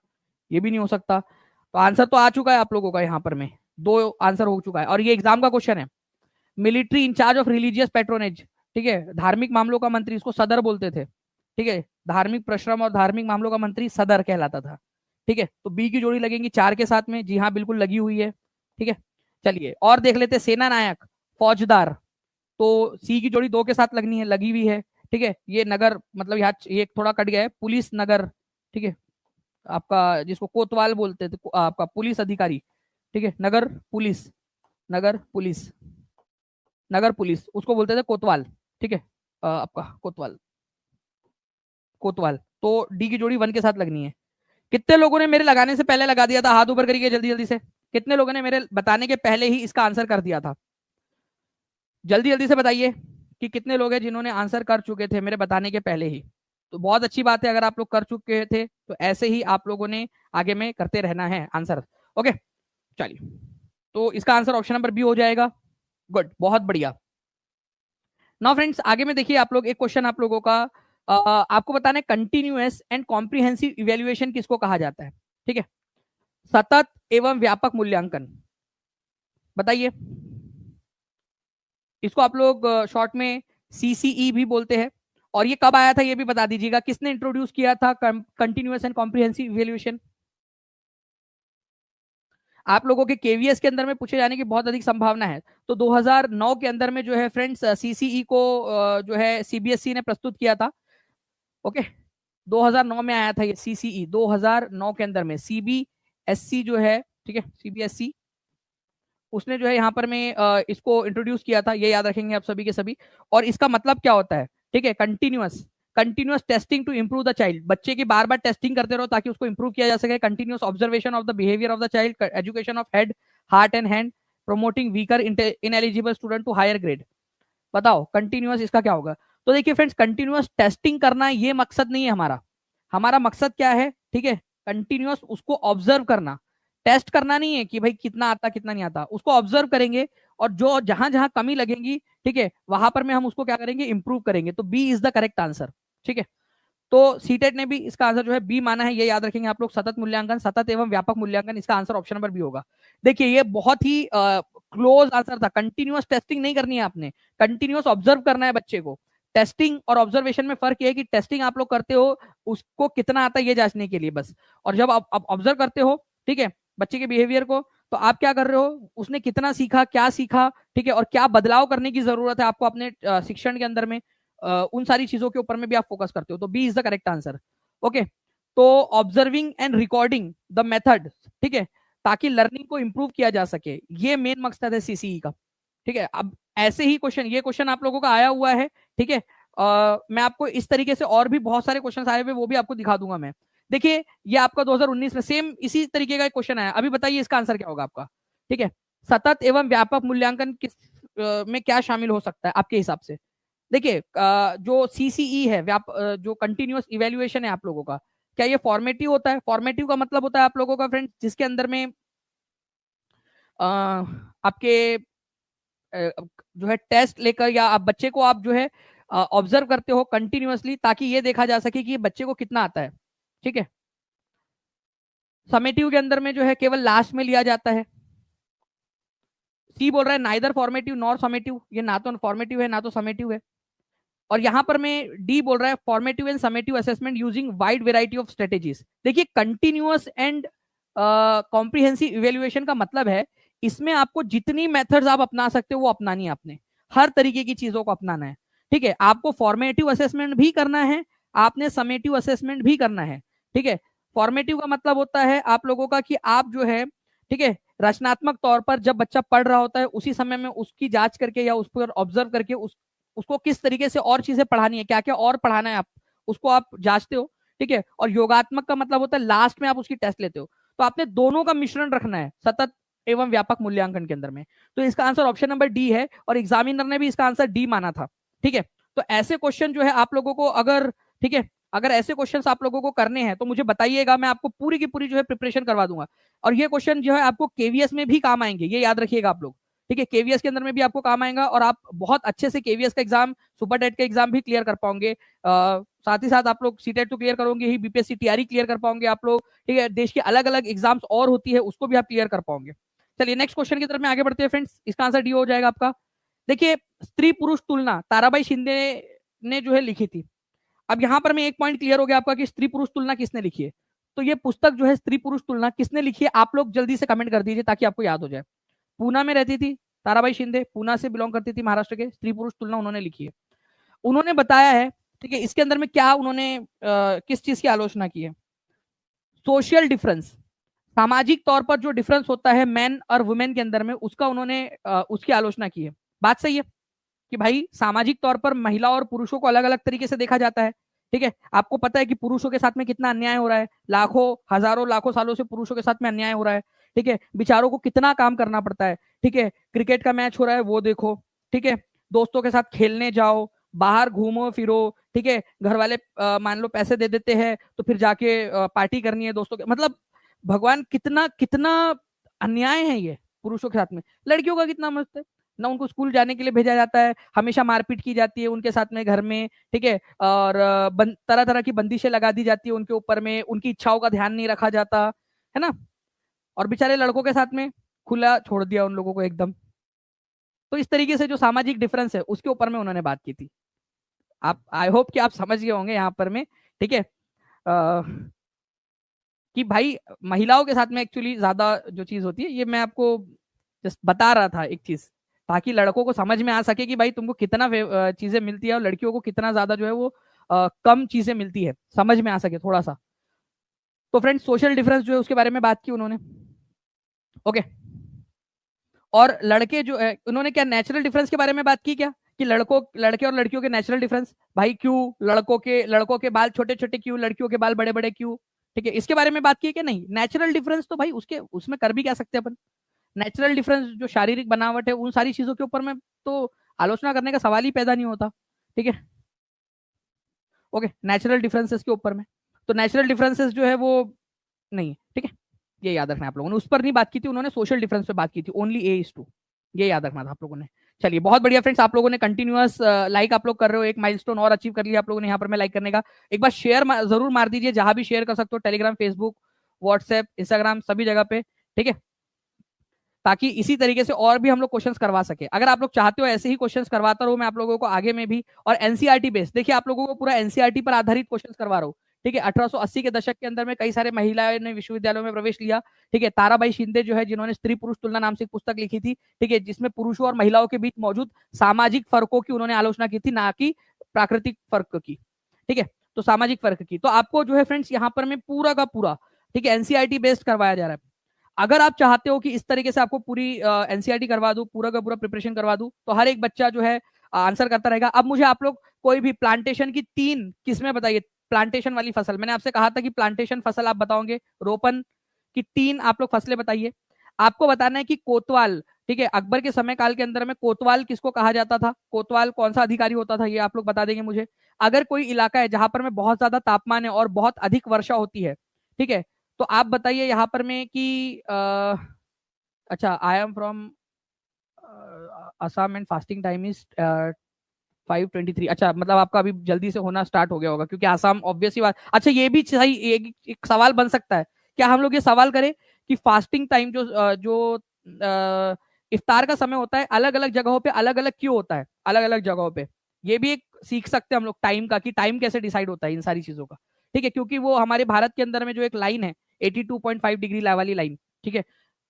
ये भी नहीं हो सकता। तो आंसर तो आ चुका है आप लोगों का, यहाँ पर में 2 आंसर हो चुका है, और ये एग्जाम का क्वेश्चन है। Military incharge of religious patronage, ठीक है, धार्मिक मामलों का मंत्री, इसको सदर बोलते थे, ठीक है। धार्मिक प्रश्रम और धार्मिक मामलों का मंत्री सदर कहलाता था, ठीक है। तो बी की जोड़ी लगेंगी 4 के साथ में, जी हाँ बिल्कुल लगी हुई है, ठीक है। चलिए और देख लेते, सेना नायक, फौजदार, तो सी की जोड़ी 2 के साथ लगनी है, लगी हुई है, ठीक है। ये नगर मतलब यहाँ ये थोड़ा कट गया है, पुलिस नगर, ठीक है, आपका जिसको कोतवाल बोलते थे, आपका पुलिस अधिकारी, ठीक है, नगर पुलिस, नगर पुलिस, नगर पुलिस उसको बोलते थे कोतवाल, ठीक है, आपका कोतवाल, कोतवाल। तो डी की जोड़ी 1 के साथ लगनी है। कितने लोगों ने मेरे लगाने से पहले लगा दिया था? हाथ ऊपर करिए जल्दी जल्दी से। कितने लोगों ने मेरे बताने के पहले ही इसका आंसर कर दिया था? जल्दी जल्दी से बताइए कि कितने लोग हैं जिन्होंने आंसर कर चुके थे मेरे बताने के पहले ही। तो बहुत अच्छी बात है, अगर आप लोग कर चुके थे तो ऐसे ही आप लोगों ने आगे में करते रहना है आंसर। ओके चलिए, तो इसका आंसर ऑप्शन नंबर बी हो जाएगा। गुड, बहुत बढ़िया। नाउ फ्रेंड्स आगे में देखिए आप लोग, एक क्वेश्चन आप लोगों का आपको बताना है कंटिन्यूअस एंड कॉम्प्रिहेंसिव इवेल्युएशन किसको कहा जाता है, ठीक है। सतत एवं व्यापक मूल्यांकन, बताइए। इसको आप लोग शॉर्ट में सीसीई भी बोलते हैं। और ये कब आया था ये भी बता दीजिएगा, किसने इंट्रोड्यूस किया था कंटिन्यूअस एंड कॉम्प्रिहेंसिव इवेल्युएशन? आप लोगों के केवीएस के अंदर में पूछे जाने की बहुत अधिक संभावना है। तो 2009 के अंदर में जो है फ्रेंड्स सीसीई को जो है सीबीएसई ने प्रस्तुत किया था। ओके, 2009 में आया था ये सीसीई, 2009 के अंदर में सीबीएसई जो है, ठीक है, सीबीएसई उसने जो है यहाँ पर में इसको इंट्रोड्यूस किया था, ये याद रखेंगे आप सभी के सभी। और इसका मतलब क्या होता है, ठीक है, continuous continuous testing to improve the child, बच्चे की बार बार टेस्टिंग करते रहो ताकि उसको इंप्रूव किया जा सके। Continuous observation of the behaviour of the child, education of head heart and hand, promoting weaker ineligible student to higher grade. बताओ कंटिन्यूअस इसका क्या होगा। तो देखिए फ्रेंड्स, कंटिन्यूअस टेस्टिंग करना ये मकसद नहीं है हमारा। हमारा मकसद क्या है, ठीक है, कंटिन्यूअस उसको ऑब्जर्व करना, टेस्ट करना नहीं है कि भाई कितना आता कितना नहीं आता, उसको ऑब्जर्व करेंगे और जो जहां जहां कमी लगेगी, ठीक है, वहां पर में हम उसको क्या करेंगे, इंप्रूव करेंगे। तो B is the correct answer, ठीक है। तो सीटेट ने भी इसका आंसर जो है बी माना है, ये याद रखेंगे आप लोग। सतत मूल्यांकन, सतत एवं व्यापक मूल्यांकन, इसका आंसर ऑप्शन नंबर बी होगा। देखिए ये बहुत ही क्लोज आंसर था। कंटिन्यूअस टेस्टिंग नहीं करनी है आपने, कंटिन्यूअस ऑब्जर्व करना है बच्चे को। टेस्टिंग और ऑब्जर्वेशन में फर्क ये है कि टेस्टिंग आप लोग करते हो उसको कितना आता है ये जांचने के लिए बस, और जब आप ऑब्जर्व करते हो, ठीक है, बच्चे के बिहेवियर को, तो आप क्या कर रहे हो, उसने कितना सीखा, क्या सीखा, ठीक है, और क्या बदलाव करने की जरूरत है आपको अपने शिक्षण के अंदर में, उन सारी चीजों के ऊपर में भी आप फोकस करते हो। तो B is the correct answer. Okay, तो observing and recording the method, ठीक है, ताकि लर्निंग को इंप्रूव किया जा सके, ये मेन मकसद है सीसीई का, ठीक है। अब ऐसे ही क्वेश्चन, ये क्वेश्चन आप लोगों का आया हुआ है, ठीक है। मैं आपको इस तरीके से और भी बहुत सारे क्वेश्चन आए हुए वो भी आपको दिखा दूंगा मैं। देखिए ये आपका 2019 में सेम इसी तरीके का एक क्वेश्चन आया। अभी बताइए इसका आंसर क्या होगा आपका, ठीक है। सतत एवं व्यापक मूल्यांकन किस में क्या शामिल हो सकता है आपके हिसाब से। देखिए जो सीसीई है, जो कंटिन्यूअस इवेल्युएशन है आप लोगों का, क्या ये फॉर्मेटिव होता है। फॉर्मेटिव का मतलब होता है आप लोगों का फ्रेंड जिसके अंदर में आपके जो है टेस्ट लेकर या आप बच्चे को आप जो है ऑब्जर्व करते हो कंटिन्यूअसली ताकि ये देखा जा सके कि ये बच्चे को कितना आता है, ठीक है। समेटिव के अंदर में जो है केवल लास्ट में लिया जाता है। सी बोल रहा है नाइदर फॉर्मेटिव नॉर समेटिव, ये ना तो फॉर्मेटिव है ना तो समेटिव है। और यहां पर मैं डी बोल रहा है formative and summative assessment using wide variety of strategies. देखिए कंटिन्यूअस एंड कॉम्प्रिहेंसिव इवेल्युएशन का मतलब है इसमें आपको जितनी मेथड्स आप अपना सकते हो वो अपनानी है आपने, हर तरीके की चीजों को अपनाना है, ठीक है। आपको फॉर्मेटिव असेसमेंट भी करना है, आपने समेटिव असेसमेंट भी करना है, ठीक है। फॉर्मेटिव का मतलब होता है आप लोगों का कि आप जो है, ठीक है, रचनात्मक तौर पर जब बच्चा पढ़ रहा होता है उसी समय में उसकी जांच करके या उस पर ऑब्जर्व करके उसको किस तरीके से और चीजें पढ़ानी है, क्या क्या और पढ़ाना है, आप उसको आप जांचते हो, ठीक है। और योगात्मक का मतलब होता है लास्ट में आप उसकी टेस्ट लेते हो। तो आपने दोनों का मिश्रण रखना है सतत एवं व्यापक मूल्यांकन के अंदर में। तो इसका आंसर ऑप्शन नंबर डी है और एग्जामिनर ने भी इसका आंसर डी माना था, ठीक है। तो ऐसे क्वेश्चन जो है आप लोगों को अगर, ठीक है, अगर ऐसे क्वेश्चन आप लोगों को करने हैं तो मुझे बताइएगा, मैं आपको पूरी की पूरी जो है प्रिपरेशन करवा दूंगा। और ये क्वेश्चन जो है आपको केवीएस में भी काम आएंगे, ये याद रखिएगा आप लोग, ठीक है। केवीएस के अंदर में भी आपको काम आएगा और आप बहुत अच्छे से केवीएस का एग्जाम, सुपर टेट का एग्जाम भी क्लियर कर पाओगे। साथ ही साथ आप लोग सीटेट तो क्लियर करोगे ही, बीपीएससी टीआरई क्लियर कर पाओगे आप लोग, ठीक है। देश की अलग अलग एग्जाम्स और होती है उसको भी आप क्लियर कर पाओगे। चलिए नेक्स्ट क्वेश्चन की तरफ में आगे बढ़ते हैं फ्रेंड्स, इसका आंसर डी हो जाएगा आपका। देखिए स्त्री पुरुष तुलना ताराबाई शिंदे ने जो है लिखी थी। अब यहां पर मैं एक पॉइंट क्लियर हो गया आपका कि स्त्री पुरुष तुलना किसने लिखी है। तो ये पुस्तक जो है स्त्री पुरुष तुलना किसने लिखी है आप लोग जल्दी से कमेंट कर दीजिए ताकि आपको याद हो जाए। पूना में रहती थी ताराबाई शिंदे, पूना से बिलोंग करती थी महाराष्ट्र के। स्त्री पुरुष तुलना उन्होंने लिखी है, उन्होंने बताया है, ठीक है। इसके अंदर में क्या उन्होंने किस चीज की आलोचना की है, सोशल डिफरेंस, सामाजिक तौर पर जो डिफरेंस होता है मैन और वुमेन के अंदर में उसका उन्होंने उसकी आलोचना की है। बात सही है कि भाई सामाजिक तौर पर महिला और पुरुषों को अलग अलग तरीके से देखा जाता है, ठीक है। आपको पता है कि पुरुषों के साथ में कितना अन्याय हो रहा है, लाखों हजारों लाखों सालों से पुरुषों के साथ में अन्याय हो रहा है, ठीक है। बेचारों को कितना काम करना पड़ता है, ठीक है। क्रिकेट का मैच हो रहा है वो देखो, ठीक है, दोस्तों के साथ खेलने जाओ, बाहर घूमो फिरो, ठीक है। घर वाले मान लो पैसे दे देते हैं तो फिर जाके पार्टी करनी है दोस्तों के, मतलब भगवान कितना कितना अन्याय है ये पुरुषों के साथ में। लड़कियों का कितना मस्त है ना, उनको स्कूल जाने के लिए भेजा जाता है, हमेशा मारपीट की जाती है उनके साथ में घर में, ठीक है। और तरह तरह की बंदिशें लगा दी जाती है उनके ऊपर में, उनकी इच्छाओं का ध्यान नहीं रखा जाता है ना। और बेचारे लड़कों के साथ में खुला छोड़ दिया उन लोगों को एकदम। तो इस तरीके से जो सामाजिक डिफरेंस है उसके ऊपर में उन्होंने बात की थी। आप आई होप कि आप समझ गए होंगे यहाँ पर में, ठीक है। कि भाई महिलाओं के साथ में एक्चुअली ज्यादा जो चीज होती है, ये मैं आपको जस्ट बता रहा था एक चीज, ताकि लड़कों को समझ में आ सके कि भाई तुमको कितना चीजें मिलती है और लड़कियों को कितना ज्यादा जो है वो कम चीजें मिलती है, समझ में आ सके थोड़ा सा। तो फ्रेंड्स सोशल डिफरेंस जो है उसके बारे में बात की उन्होंने। ओके। और लड़के जो है उन्होंने क्या नेचुरल डिफरेंस के बारे में बात की क्या, कि लड़के और लड़कियों के नेचुरल डिफरेंस, भाई क्यों लड़कों के बाल छोटे छोटे क्यों, लड़कियों के बाल बड़े बड़े क्यों, ठीक है, इसके बारे में बात की क्या, नहीं। नेचुरल डिफरेंस तो भाई उसके उसमें कर भी क्या सकते हैं अपन। नेचुरल डिफरेंस जो शारीरिक बनावट है उन सारी चीजों के ऊपर में तो आलोचना करने का सवाल ही पैदा नहीं होता, ठीक है। ओके, नेचुरल डिफरेंसेस के ऊपर में, तो नेचुरल डिफरेंसेस जो है वो नहीं है, ठीक है। ये याद रखना आप लोगों ने, उस पर नहीं बात की थी उन्होंने, सोशल डिफरेंस पे बात की थी, ओनली A:2, ये याद रखना था आप लोगों ने। चलिए बहुत बढ़िया फ्रेंड्स, आप लोगों ने कंटिन्यूअस लाइक आप लोग कर रहे हो, एक माइलस्टोन और अचीव कर लिया आप लोगों ने यहाँ पर मैं लाइक करने का। एक बार शेयर जरूर मार दीजिए, जहां भी शेयर कर सकते हो, टेलीग्राम, फेसबुक, व्हाट्सएप, इंस्टाग्राम, सभी जगह पे, ठीक है, ताकि इसी तरीके से और भी हम लोग क्वेश्चंस करवा सके। अगर आप लोग चाहते हो ऐसे ही क्वेश्चंस करवाता रहूं मैं आप लोगों को आगे में भी, और एनसीईआरटी बेस्ड, देखिए आप लोगों को पूरा एनसीईआरटी पर आधारित क्वेश्चंस करवा रहा हूं, ठीक है। 1880 के दशक के अंदर में कई सारे महिलाओं ने विश्वविद्यालयों में प्रवेश लिया, ठीक है। ताराबाई शिंदे जो है जिन्होंने स्त्री पुरुष तुलना नाम से एक पुस्तक लिखी थी, ठीक है, जिसमें पुरुषों और महिलाओं के बीच मौजूद सामाजिक फर्कों की उन्होंने आलोचना की थी, ना कि प्राकृतिक फर्क की, ठीक है। तो सामाजिक फर्क की, तो आपको जो है फ्रेंड्स यहाँ पर मैं पूरा का पूरा, ठीक है, एनसीईआरटी बेस्ड करवाया जा रहा है। अगर आप चाहते हो कि इस तरीके से आपको पूरी एनसीईआरटी करवा दूं, पूरा का पूरा प्रिपरेशन करवा दूं, तो हर एक बच्चा जो है आंसर करता रहेगा। अब मुझे आप लोग कोई भी प्लांटेशन की 3 किस्में बताइए, प्लांटेशन वाली फसल, मैंने आपसे कहा था कि प्लांटेशन फसल आप बताओगे, रोपन की 3 आप लोग फसलें बताइए। आपको बताना है कि कोतवाल, ठीक है, अकबर के समय काल के अंदर में कोतवाल किसको कहा जाता था, कोतवाल कौन सा अधिकारी होता था, ये आप लोग बता देंगे मुझे। अगर कोई इलाका है जहां पर में बहुत ज्यादा तापमान है और बहुत अधिक वर्षा होती है, ठीक है, तो आप बताइए यहाँ पर में कि अच्छा, I am from Assam and fasting time is 5:23, अच्छा मतलब आपका अभी जल्दी से होना स्टार्ट हो गया होगा, क्योंकि आसाम ऑब्वियसली बात। अच्छा ये भी सही एक सवाल बन सकता है, क्या हम लोग ये सवाल करें कि फास्टिंग टाइम इफ्तार का समय होता है अलग अलग जगहों पे अलग अलग क्यों होता है, अलग अलग जगहों पे, ये भी एक सीख सकते हैं हम लोग टाइम का, कि टाइम कैसे डिसाइड होता है इन सारी चीजों का, ठीक है। क्योंकि वो हमारे भारत के अंदर में जो एक लाइन है 82.5 डिग्री वाली लाइन, ठीक है,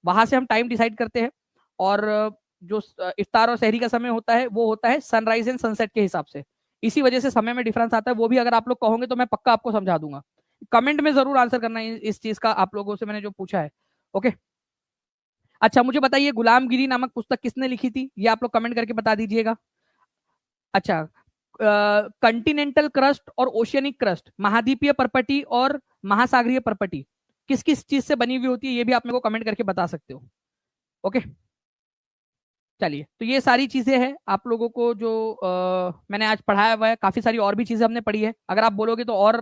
वहां से हम टाइम डिसाइड करते हैं। और जो इफ्तार और सहरी का समय होता है वो होता है सनराइज एंड सनसेट के हिसाब से, इसी वजह से समय में डिफरेंस आता है। वो भी अगर आप लोग कहोगे तो मैं पक्का आपको समझा दूंगा, कमेंट में जरूर आंसर करना है इस चीज का आप लोगों से मैंने जो पूछा है। ओके। अच्छा मुझे बताइए गुलामगिरी नामक पुस्तक किसने लिखी थी, ये आप लोग कमेंट करके बता दीजिएगा। अच्छा, कंटिनेंटल क्रस्ट और ओशियनिक क्रस्ट, महाद्वीपीय परपटी और महासागरीय परपटी किस किस चीज से बनी हुई होती है, ये भी आप मेरे को कमेंट करके बता सकते हो। ओके। चलिए, तो ये सारी चीजें हैं आप लोगों को जो मैंने आज पढ़ाया हुआ है, काफी सारी और भी चीजें हमने पढ़ी है, अगर आप बोलोगे तो और